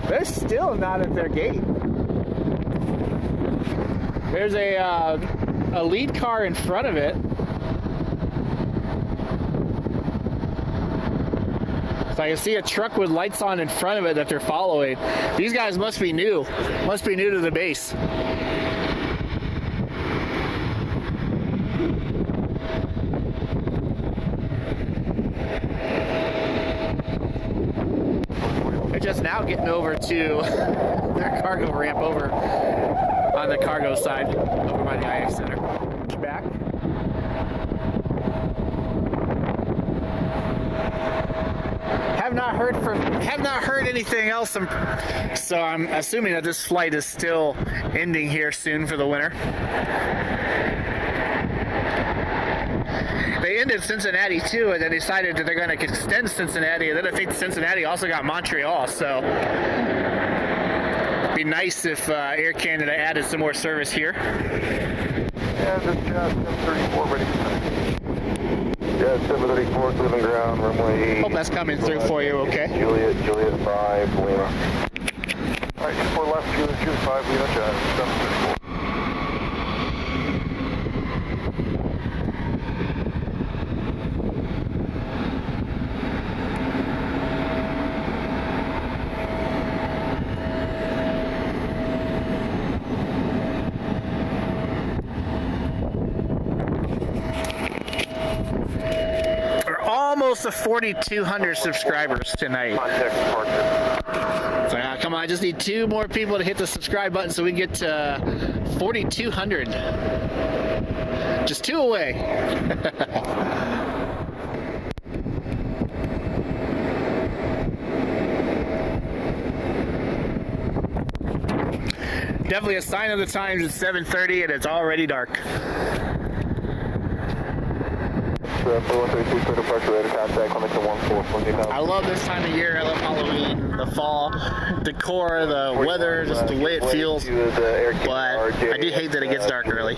S1: They're still not at their gate. There's a lead car in front of it. So I can see a truck with lights on in front of it that they're following. These guys must be new. Must be new to the base. They're just now getting over to their cargo ramp over on the cargo side, over by the IX Center. Back. Have not heard anything else. So I'm assuming that this flight is still ending here soon for the winter. They ended Cincinnati too, and they decided that they're going to extend Cincinnati, and then I think Cincinnati also got Montreal, so it'd be nice if Air Canada added some more service here.
S4: Yeah, this is 734 ready for taxi. Yeah, 734 cleaving ground, runway.
S1: Hope that's coming through for you, okay?
S4: Juliet 5, Lima. Alright, 4 left, Juliet 5, Lima, 734.
S1: Almost to 4,200 subscribers tonight. So come on, I just need 2 more people to hit the subscribe button so we can get to 4,200. Just 2 away. Definitely a sign of the times. It's 7:30 and it's already dark. I love this time of year. I love Halloween, the fall, decor, the weather, just the way it feels. But I do hate that it gets dark early.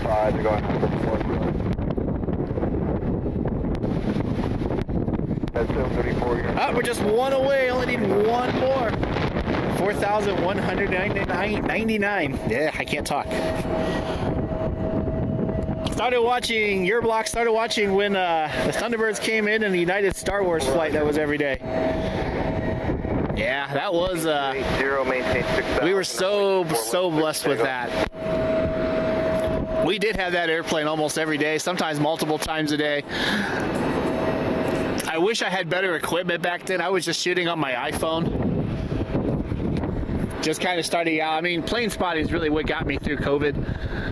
S1: We're just 1 away. Only need 1 more. 4,199. Yeah, I can't talk. Started watching your block. Started watching when the Thunderbirds came in and the United Star Wars flight that was every day. Yeah, that was. We were so blessed with that. We did have that airplane almost every day, sometimes multiple times a day. I wish I had better equipment back then. I was just shooting on my iPhone. Just kind of starting out. I mean, plane spotting is really what got me through COVID.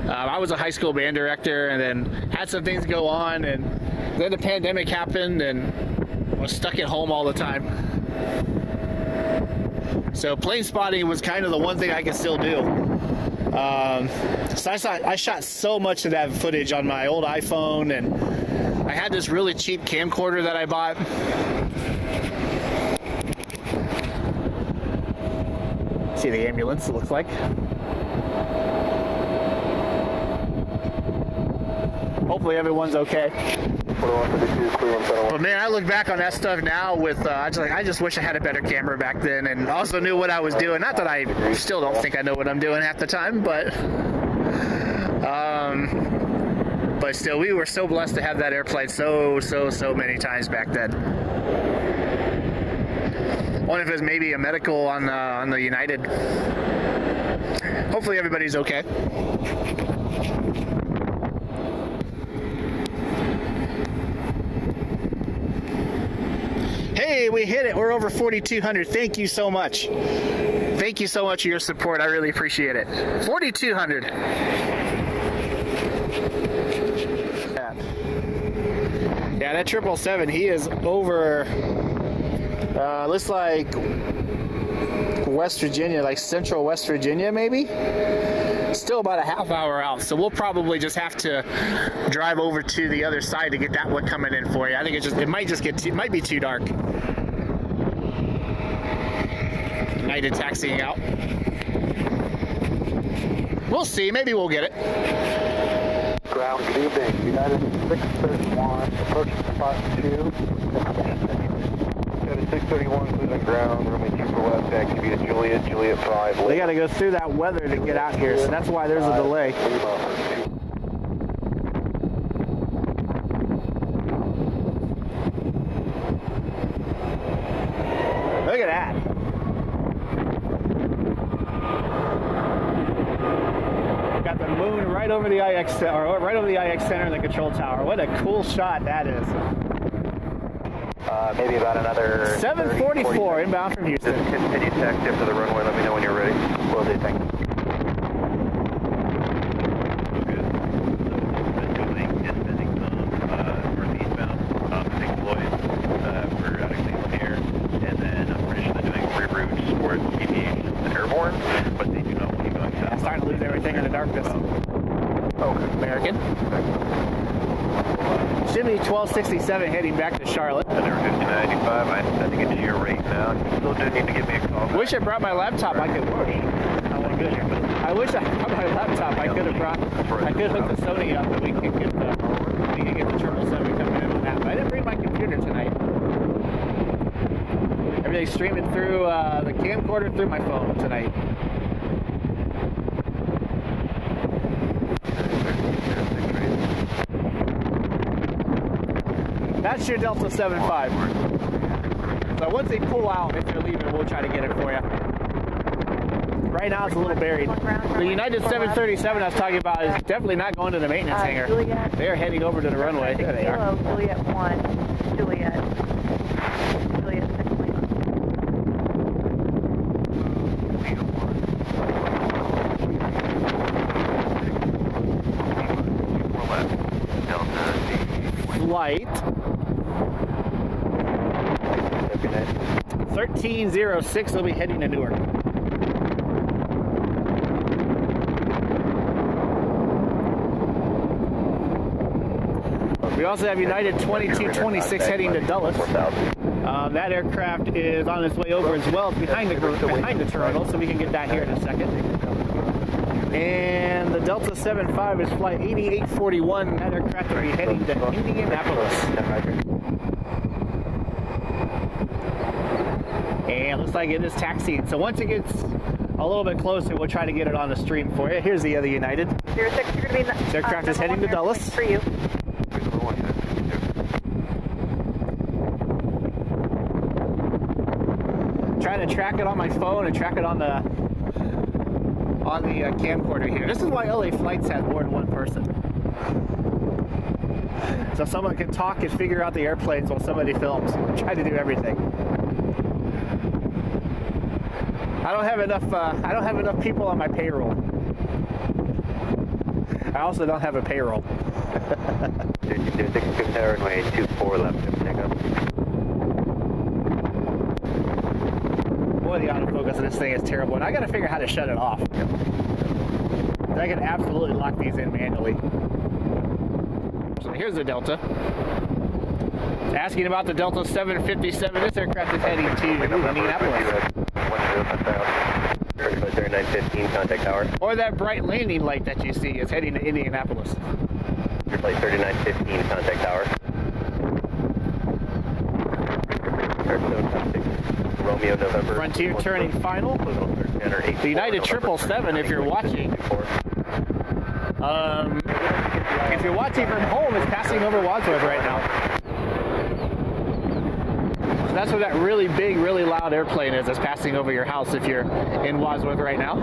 S1: I was a high school band director and then had some things go on, and then the pandemic happened and I was stuck at home all the time. So plane spotting was kind of the one thing I could still do. So I shot so much of that footage on my old iPhone, and I had this really cheap camcorder that I bought. See the ambulance, it looks like. Hopefully everyone's okay. But man, I look back on that stuff now with I just wish I had a better camera back then, and also knew what I was doing. Not that I still don't think I know what I'm doing half the time, but still, we were so blessed to have that airplane so many times back then. I wonder if it was maybe a medical on the United. Hopefully everybody's okay. Hey, we hit it. We're over 4,200. Thank you so much. Thank you so much for your support. I really appreciate it. 4,200. Yeah, that 777, he is over, looks like West Virginia, like central West Virginia maybe? Still about a half hour out, so we'll probably just have to drive over to the other side to get that one coming in for you. I think it might be too dark. United taxiing out. We'll see, maybe we'll get it.
S4: Ground, good evening. United 631, approaching spot 2. United 631, cruising ground, runway 24 left, taxi via Juliet 5.
S1: They got to go through that weather to get out here, so that's why there's a delay. Look at that. Got the moon right over the IX, or right over the IX center and the control tower. What a cool shot that is.
S4: Maybe about another
S1: 7:44 inbound from Houston.
S4: Just continue taxi up to the runway. Let me know when you're ready. Will do. Thank you.
S5: Northeastbound, St. Louis, we're out of Cleveland here, and then
S1: darkness. American. Shimmy 1267 heading back to Charlotte.
S4: Center 5095, I'm sending it to your rate now. You still do need to give me a call back.
S1: Wish I brought my laptop. I could work. I wish I brought my laptop. I could hook the Sony up and we could get the 777 coming in on that. But I didn't bring my computer tonight. Everything's streaming through the camcorder through my phone tonight. That's your Delta 75. So once they pull out, if you're leaving, we'll try to get it for you. Right now it's a little buried. The United 737 I was talking about is definitely not going to the maintenance hangar. They're heading over to the runway. There they are.
S3: Juliet 1, Juliet 6 Lima.
S1: Flight 1306 will be heading to Newark. We also have United 2226 heading to Dulles. That aircraft is on its way over as well. It's behind the terminal, so we can get that here in a second. And the Delta 75 is flight 8841. That aircraft will be heading to Indianapolis. And looks like it is taxiing. So once it gets a little bit closer, we'll try to get it on the stream for you. Here's the other United.
S3: 06, you're going to be
S1: This aircraft is heading to Dulles.
S3: For you.
S1: Trying to track it on my phone and track it on the camcorder here. This is why LA Flights has more than one person. So someone can talk and figure out the airplanes while somebody films. Try to do everything. I don't have enough people on my payroll. I also don't have a payroll.
S2: 226 runway 24 left to pick up.
S1: Boy, the autofocus on this thing is terrible, and I got to figure out how to shut it off. I can absolutely lock these in manually. So here's the Delta. It's asking about the Delta 757. This aircraft is heading to Indianapolis.
S2: 3915, contact tower.
S1: Or that bright landing light that you see is heading to Indianapolis.
S2: Your flight 3915, contact tower. Romeo, November.
S1: Frontier turning final. The United 777, if you're watching. If you're watching from home, it's passing over Wadsworth right now. So that's what that really big, really loud airplane is that's passing over your house if you're in Wadsworth right now.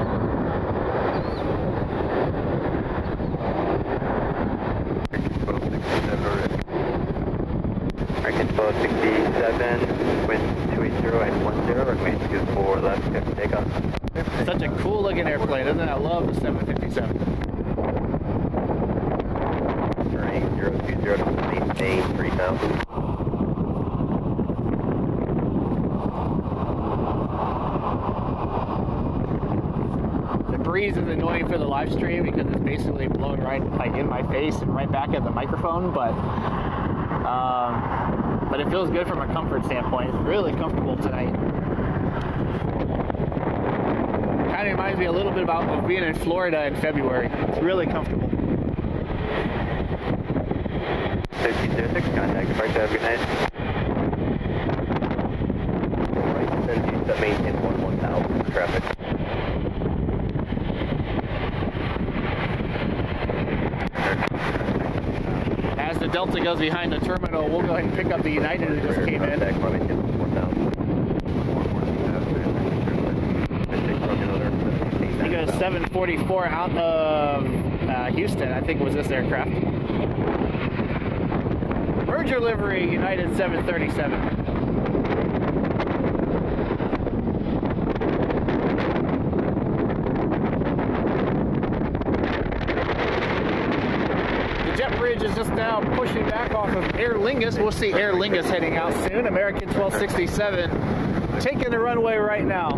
S2: American 1267, wind 280 and 10, runway 24 left, takeoff.
S1: Such a cool looking airplane, isn't it? I love the 757.
S2: Turning 020 to maintain 3000.
S1: The breeze is annoying for the live stream because it's basically blowing right like in my face and right back at the microphone, but it feels good from a comfort standpoint. It's really comfortable tonight. Kind of reminds me a little bit of being in Florida in February. It's really comfortable.
S2: 1306, contact departure, have a good night. Maintain 1000 traffic.
S1: As the Delta goes behind the terminal, we'll go ahead and pick up the United that just came in. He goes 744 out of Houston, I think was this aircraft. Merger livery, United 737. Bridge is just now pushing back off of Aer Lingus. We'll see Aer Lingus heading out soon. American 1267 taking the runway right now.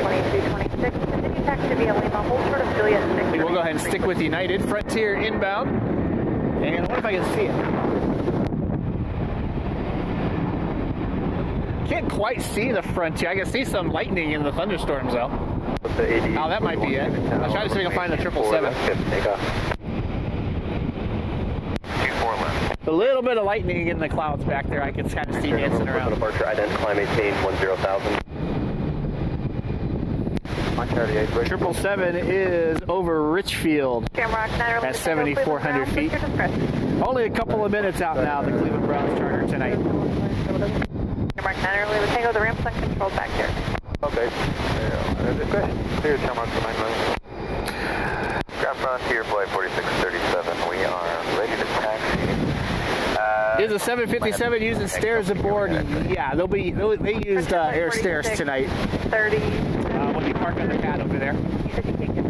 S3: 2226, continue taxi via Lima, hold short of Juliet 6.
S1: I think we'll go ahead and stick with United. Frontier inbound. And I wonder if I can see it. Can't quite see the Frontier. I can see some lightning in the thunderstorms though. Oh, that might be it. I'll try to see if I can find the 777. A little bit of lightning in the clouds back there. I can kind of see dancing around.
S2: Departure, identify, maintain 10,000.
S1: 777 is over Richfield at 7,400 feet. Only a couple of minutes out now, the Cleveland Browns charter tonight.
S3: Mark 9 early with Tango, the ramp's uncontrolled back here.
S4: Okay. Clear Shamrock to 9 miles. Ground Frontier Flight 4637. We are ready to taxi.
S1: Is a 757 using stairs aboard? Yeah, they used air stairs tonight.
S3: 30.
S1: When you park on the pad over there.
S3: You said you can't get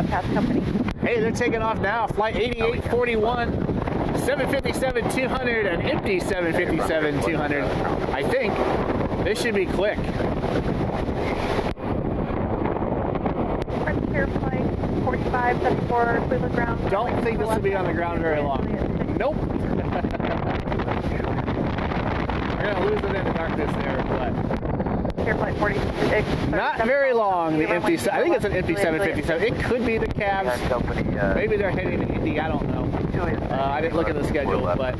S3: past company.
S1: Hey, they're taking off now. Flight 8841, 757-200, an empty 757-200. I think this should be quick.
S3: Frontier Flight 4574, Cleveland ground.
S1: Don't think this will be on the ground very long. Nope. We're going to lose it in the darkness there, but
S3: Flight 46.
S1: not very long. The empty, I think it's an empty 757. It could be the Cavs. Maybe they're heading to Indy. I don't know. I didn't look at the schedule, but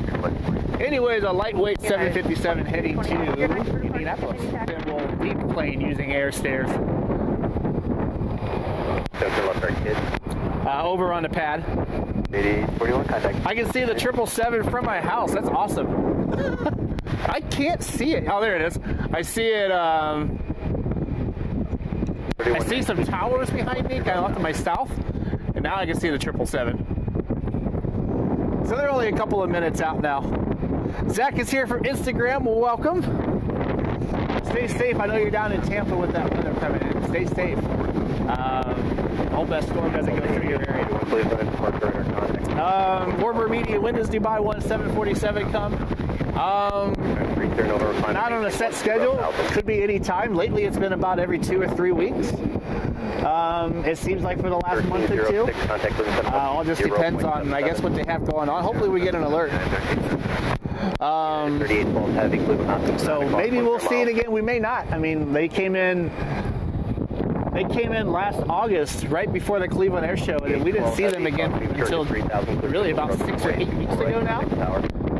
S1: anyways, a lightweight 757 heading to Indianapolis. Then we'll deep plane using air stairs. Over on the pad.
S2: 8841 contact.
S1: I can see the 777 from my house. That's awesome. I can't see it. Oh, there it is. I see it. I see some towers behind me, kind of off to my south, and now I can see the 777. So they're only a couple of minutes out now. Zach is here from Instagram. Well, welcome. Stay safe. I know you're down in Tampa with that weather coming in. Stay safe. Hope that storm doesn't go through your area. Warmer medium winds Dubai 1747 come. Not on a set schedule. Could be any time. Lately, it's been about every 2 or 3 weeks. It seems like for the last month or two. All just depends on, I guess, what they have going on. Hopefully, we get an alert. So maybe we'll see it again. We may not. I mean, they came in last August, right before the Cleveland Air Show, and we didn't see them again until really about 6 or 8 weeks ago now.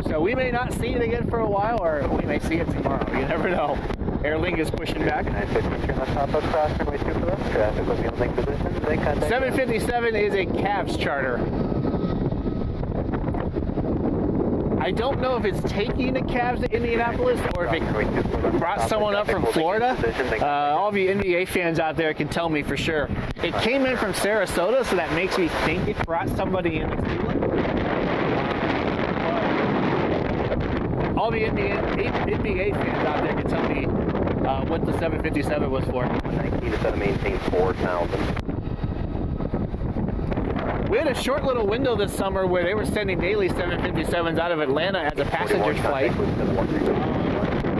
S1: So we may not see it again for a while, or we may see it tomorrow. You never know. Air Link is pushing back. 757 is a Cavs charter. I don't know if it's taking the Cavs to Indianapolis or if it brought someone up from Florida. All of you NBA fans out there can tell me for sure. It came in from Sarasota, so that makes me think it brought somebody in to Cleveland. All the NBA fans out there can tell me what the 757 was for.
S2: 19 to 7 maintain 4,000.
S1: We had a short little window this summer where they were sending daily 757s out of Atlanta as a passenger flight.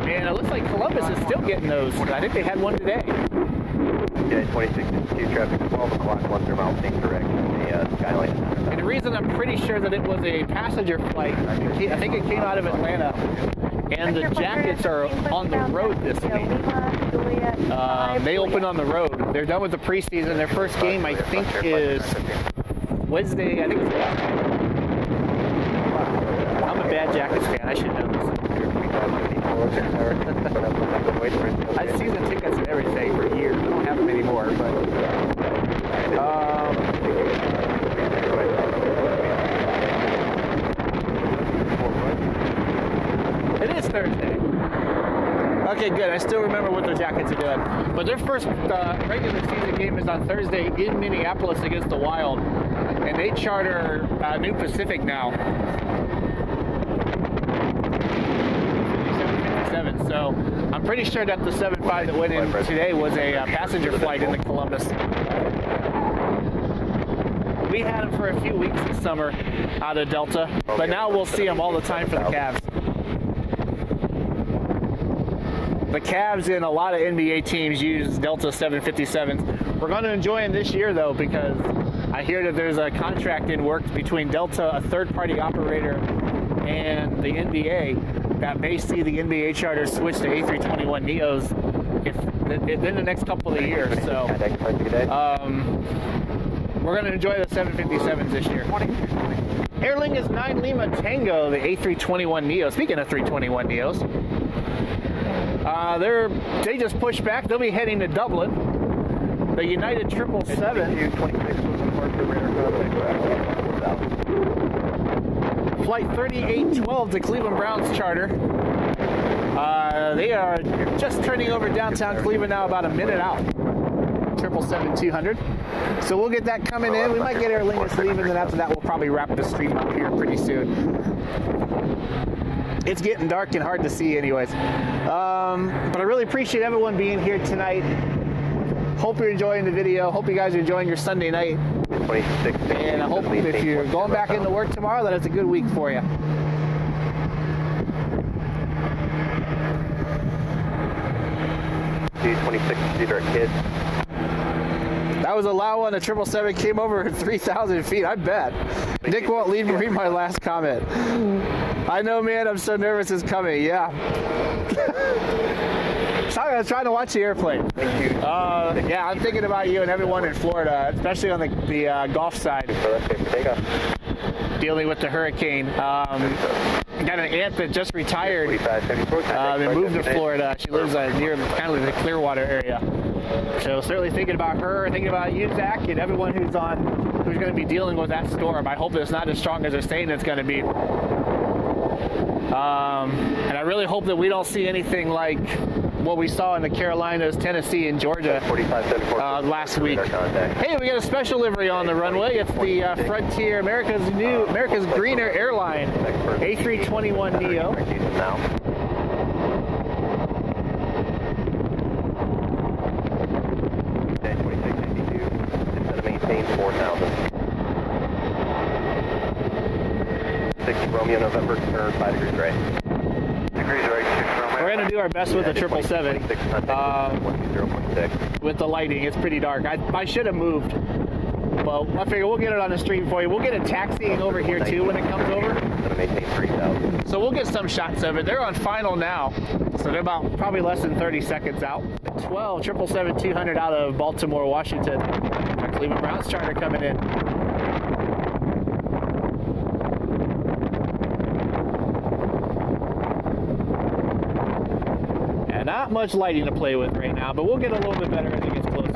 S1: And it looks like Columbus is still getting those. I think they had one today.
S2: Yeah, 2662 traffic, 12 o'clock, 1 miles, same direction, the Skyline.
S1: And the reason I'm pretty sure that it was a passenger flight, I think it came out of Atlanta. And the Jackets are on the road this week. They open on the road. They're done with the preseason. Their first game, I think, is Wednesday. I think it's Wednesday. I'm a bad Jackets fan. I should know this. I've seen the tickets and everything for years. I don't have them anymore, but it is Thursday. Okay, good. I still remember what the Jackets are doing. But their first regular season game is on Thursday in Minneapolis against the Wild. And they charter New Pacific now. 757. So I'm pretty sure that the 75 that went in today was a passenger flight into Columbus. We had them for a few weeks this summer out of Delta. But now we'll see them all the time for the Cavs. the Cavs and a lot of NBA teams use Delta 757s. We're going to enjoy them this year, though, because I hear that there's a contract in works between Delta, a third-party operator, and the NBA that may see the NBA charters switch to A321neos in the next couple of years. So we're going to enjoy the 757s this year. Air Lingus 9 Lima Tango, the A321neo. Speaking of 321neos, they just pushed back. They'll be heading to Dublin. The United 777. Flight 3812 to Cleveland Browns charter. They are just turning over downtown Cleveland now, about a minute out. 777-200. So we'll get that coming in. We might get Aer Lingus leaving, and then after that we'll probably wrap the stream up here pretty soon. It's getting dark and hard to see anyways. But I really appreciate everyone being here tonight. Hope you're enjoying the video. Hope you guys are enjoying your Sunday night. And I hope if you're going back into work tomorrow that it's a good week for you.
S2: Two-26-seater kids.
S1: That was a loud one. The 777 came over 3,000 feet. I bet. Nick won't read my last comment. I know, man. I'm so nervous it's coming. Yeah. Sorry, I was trying to watch the airplane. Yeah, I'm thinking about you and everyone in Florida, especially on the Gulf side. Dealing with the hurricane. Got an aunt that just retired and moved to Florida. She lives near kind of the Clearwater area. So certainly thinking about her, thinking about you, Zach, and everyone who's going to be dealing with that storm. I hope it's not as strong as they're saying it's going to be. And I really hope that we don't see anything like what we saw in the Carolinas, Tennessee, and Georgia last week. Hey, we got a special livery on the runway. It's the Frontier, America's greener airline, A321neo.
S2: Maintain 4,000. 60 Romeo November, turn 5 degrees right.
S5: Degrees right, 6 Romeo.
S1: We're going to do our best with the 777. With the lighting, it's pretty dark. I should have moved. Well, I figure we'll get it on the stream for you. We'll get it taxiing over here too when it comes over.
S2: Maintain 3,000.
S1: So we'll get some shots of it. They're on final now. So they're about probably less than 30 seconds out. 12 777-200 out of Baltimore, Washington. Our Cleveland Browns charter coming in. And not much lighting to play with right now, but we'll get a little bit better as it gets closer.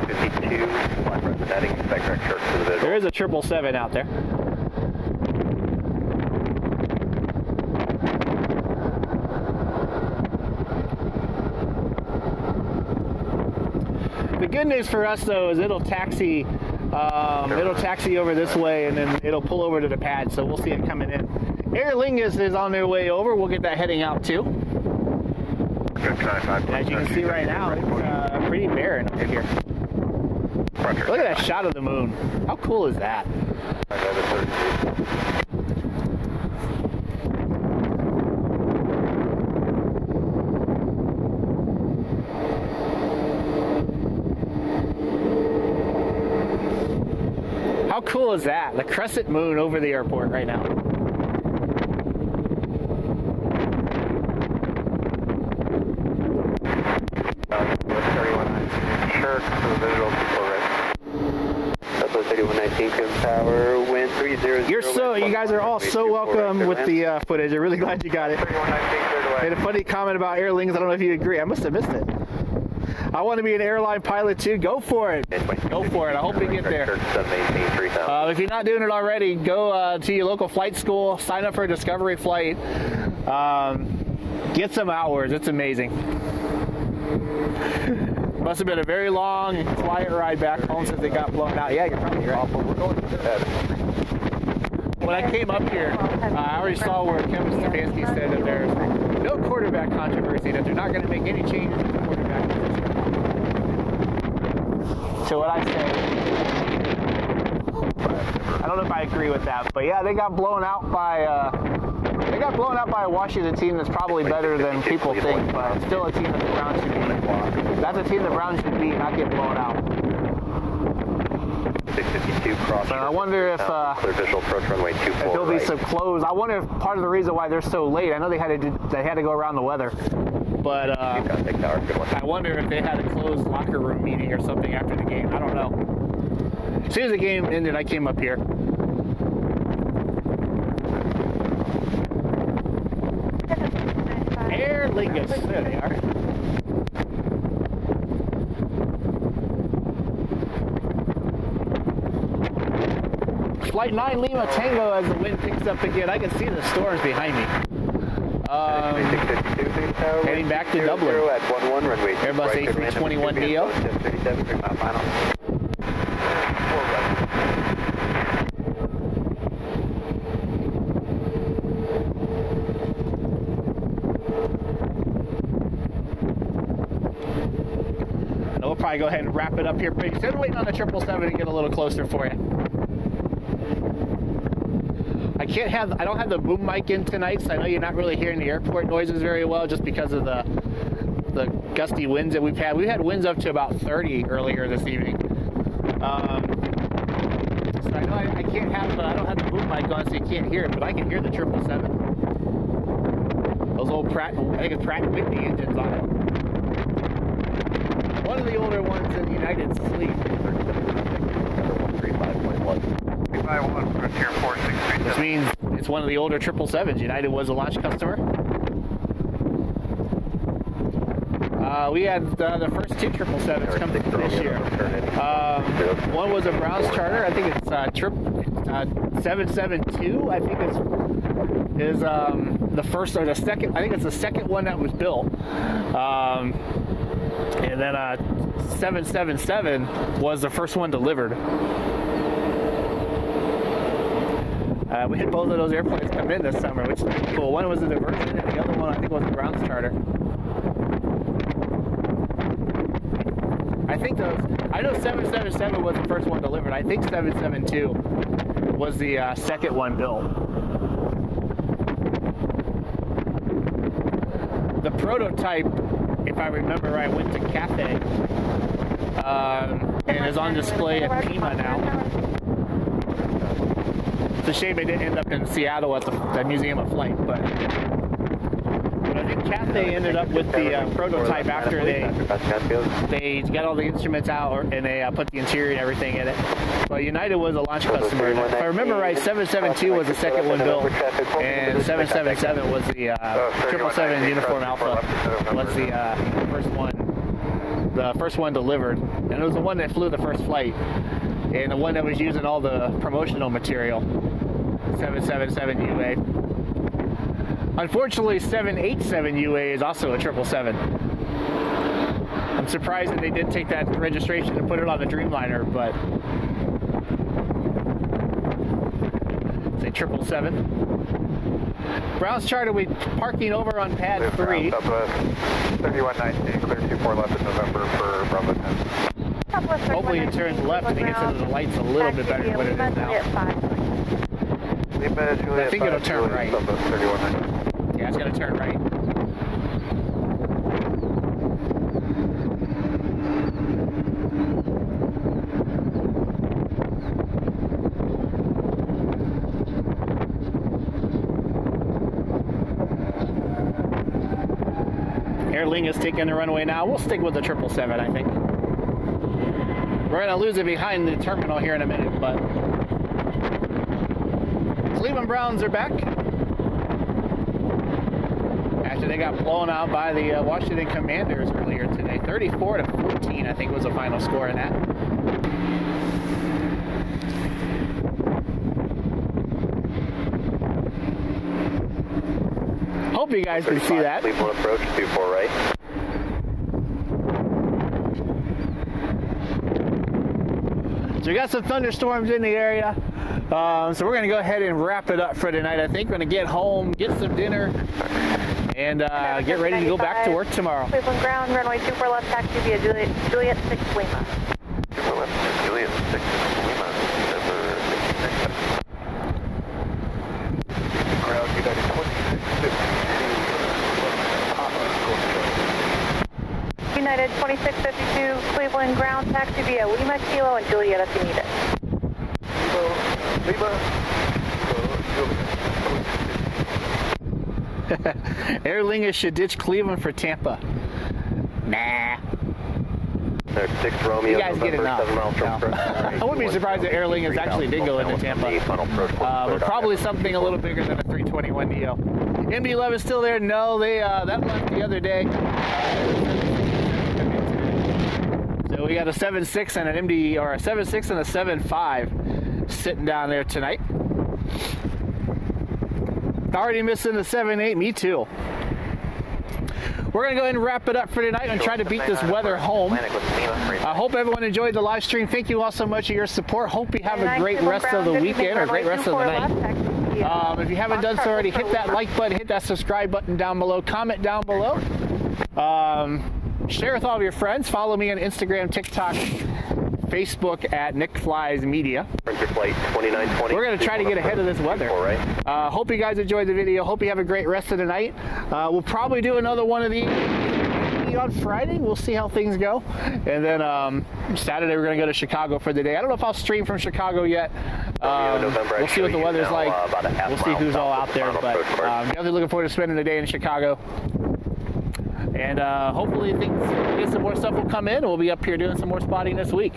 S2: 52, flight representing, expect our church to the visual.
S1: There is a 777 out there. The good news for us though is it'll taxi over this way and then it'll pull over to the pad, so we'll see it coming in. Aer Lingus is on their way over. We'll get that heading out too. And as you can see right now, it's pretty barren over here. Look at that shot of the moon. How cool is that? How cool is that? The crescent moon over the airport right now. You guys are all so welcome with the footage. I'm really glad you got it. Made a funny comment about Aer Lingus. I don't know if you agree. I must have missed it. I want to be an airline pilot too. Go for it. Go for it. I hope we get there. If you're not doing it already, go to your local flight school. Sign up for a Discovery flight. Get some hours. It's amazing. Must have been a very long and quiet ride back home since they got blown out. Yeah, you're probably right. We're going to bed. When I came up here, I already saw where Kevin Stefanski said that there's no quarterback controversy, that they're not going to make any changes to the quarterback position. So what I say, I don't know if I agree with that, but yeah, they got blown out by got blown out by a Washington team that's probably better than people think, but still a team that the Browns should beat. That's a team the Browns should beat, not get blown out.
S2: 652 cross.
S1: So I wonder if
S2: clear visual approach runway 24
S1: if there'll be some close. I wonder if part of the reason why they're so late. I know they had to go around the weather, but I wonder if they had a closed locker room meeting or something after the game. I don't know. As soon as the game ended, I came up here. Air Lingus. There they are. Flight 9 Lima Tango as the wind picks up again. I can see the storms behind me. Heading back to Dublin. Airbus A321neo. And we'll probably go ahead and wrap it up here pretty soon. Waiting on the 777 to get a little closer for you. I don't have the boom mic in tonight, so I know you're not really hearing the airport noises very well, just because of the gusty winds that we've had. We've had winds up to about 30 earlier this evening. So I know I can't have I don't have the boom mic on, so you can't hear it, but I can hear the 777. Those old Pratt, I think it's Pratt & Whitney engines on it. One of the older ones in United's fleet.
S4: 351 Frontier 4637.
S1: Which means it's one of the older 777s. United was a launch customer. We had the first two 777s come this year. One was a Browns charter. I think it's 772. I think is the first or the second. I think it's the second one that was built. And then 777 was the first one delivered. We had both of those airplanes come in this summer, which is pretty cool. One was a diversion, and the other one I think was a Browns charter. I know 777 was the first one delivered. I think 772 was the second one built. The prototype, if I remember right, went to Cathay and is on display at Pima now. It's a shame it didn't end up in Seattle at the Museum of Flight, but I think Cathay ended up with the prototype after they got all the instruments out and they put the interior and everything in it. But United was a launch customer. If I remember right, 772 was the second one built, and 777 was the 777 Uniform Alpha was the first one delivered, and it was the one that flew the first flight. And the one that was using all the promotional material, 777 UA. Unfortunately, 787 UA is also a 777. I'm surprised that they didn't take that registration and put it on the Dreamliner, but it's a 777. Browns charter, we parking over on pad 3.
S4: 3119, clear 24 left in November for Bravo 10.
S1: Hopefully it turns left and it gets into the lights a little bit better than what it is now. I think it'll turn right. Yeah, it's going to turn right. Air Lingus taking the runway now. We'll stick with the 777, I think. We're going to lose it behind the terminal here in a minute, but Cleveland Browns are back after they got blown out by the Washington Commanders earlier today. 34-14, I think was the final score in that. Hope you guys can see that.
S2: Cleveland approach 24 right.
S1: So we got some thunderstorms in the area. So we're going to go ahead and wrap it up for tonight. I think we're going to get home, get some dinner, and get ready to go back to work tomorrow.
S3: Cleveland ground, runway 24 left, taxi via Juliet 6 Lima.
S5: 24 left, Juliet 6 Lima, number 66.
S4: Ground United 26.
S3: United 2652 Cleveland ground taxi via Lima Kilo and Juliet if you need it.
S1: Aer Lingus should ditch Cleveland for Tampa. Nah.
S2: 6 Romeo,
S1: You guys get
S2: November,
S1: enough.
S2: 7 miles from
S1: No.
S2: front.
S1: I wouldn't be surprised if Aer Lingus actually did go into Tampa. But probably something a little bigger than a 321 Neo. MD-11 still there? No, they that left the other day. So we got a 7.6 and an MD, or a 7.6 and a 7.5 sitting down there tonight. Already missing the 7.8. Me too. We're going to go ahead and wrap it up for tonight and try to beat this weather home. I hope everyone enjoyed the live stream. Thank you all so much for your support. Hope you have a great rest of the weekend or a great rest of the night. If you haven't done so already, hit that like button, hit that subscribe button down below, comment down below. Share with all of your friends. Follow me on Instagram, TikTok, Facebook at Nick Flies Media.
S2: Flight 2920.
S1: We're going to try to get ahead of this weather. Hope you guys enjoyed the video. Hope you have a great rest of the night. We'll probably do another one of these on Friday. We'll see how things go. And then Saturday we're going to go to Chicago for the day. I don't know if I'll stream from Chicago yet. We'll see what the weather's like. We'll see who's all out there. But definitely looking forward to spending the day in Chicago. And hopefully some more stuff will come in. We'll be up here doing some more spotting this week.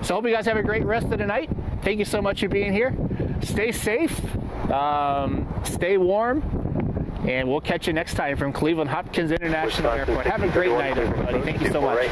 S1: So hope you guys have a great rest of the night. Thank you so much for being here. Stay safe, stay warm, and we'll catch you next time from Cleveland Hopkins International Airport. Have a great night, everybody. Thank you so much.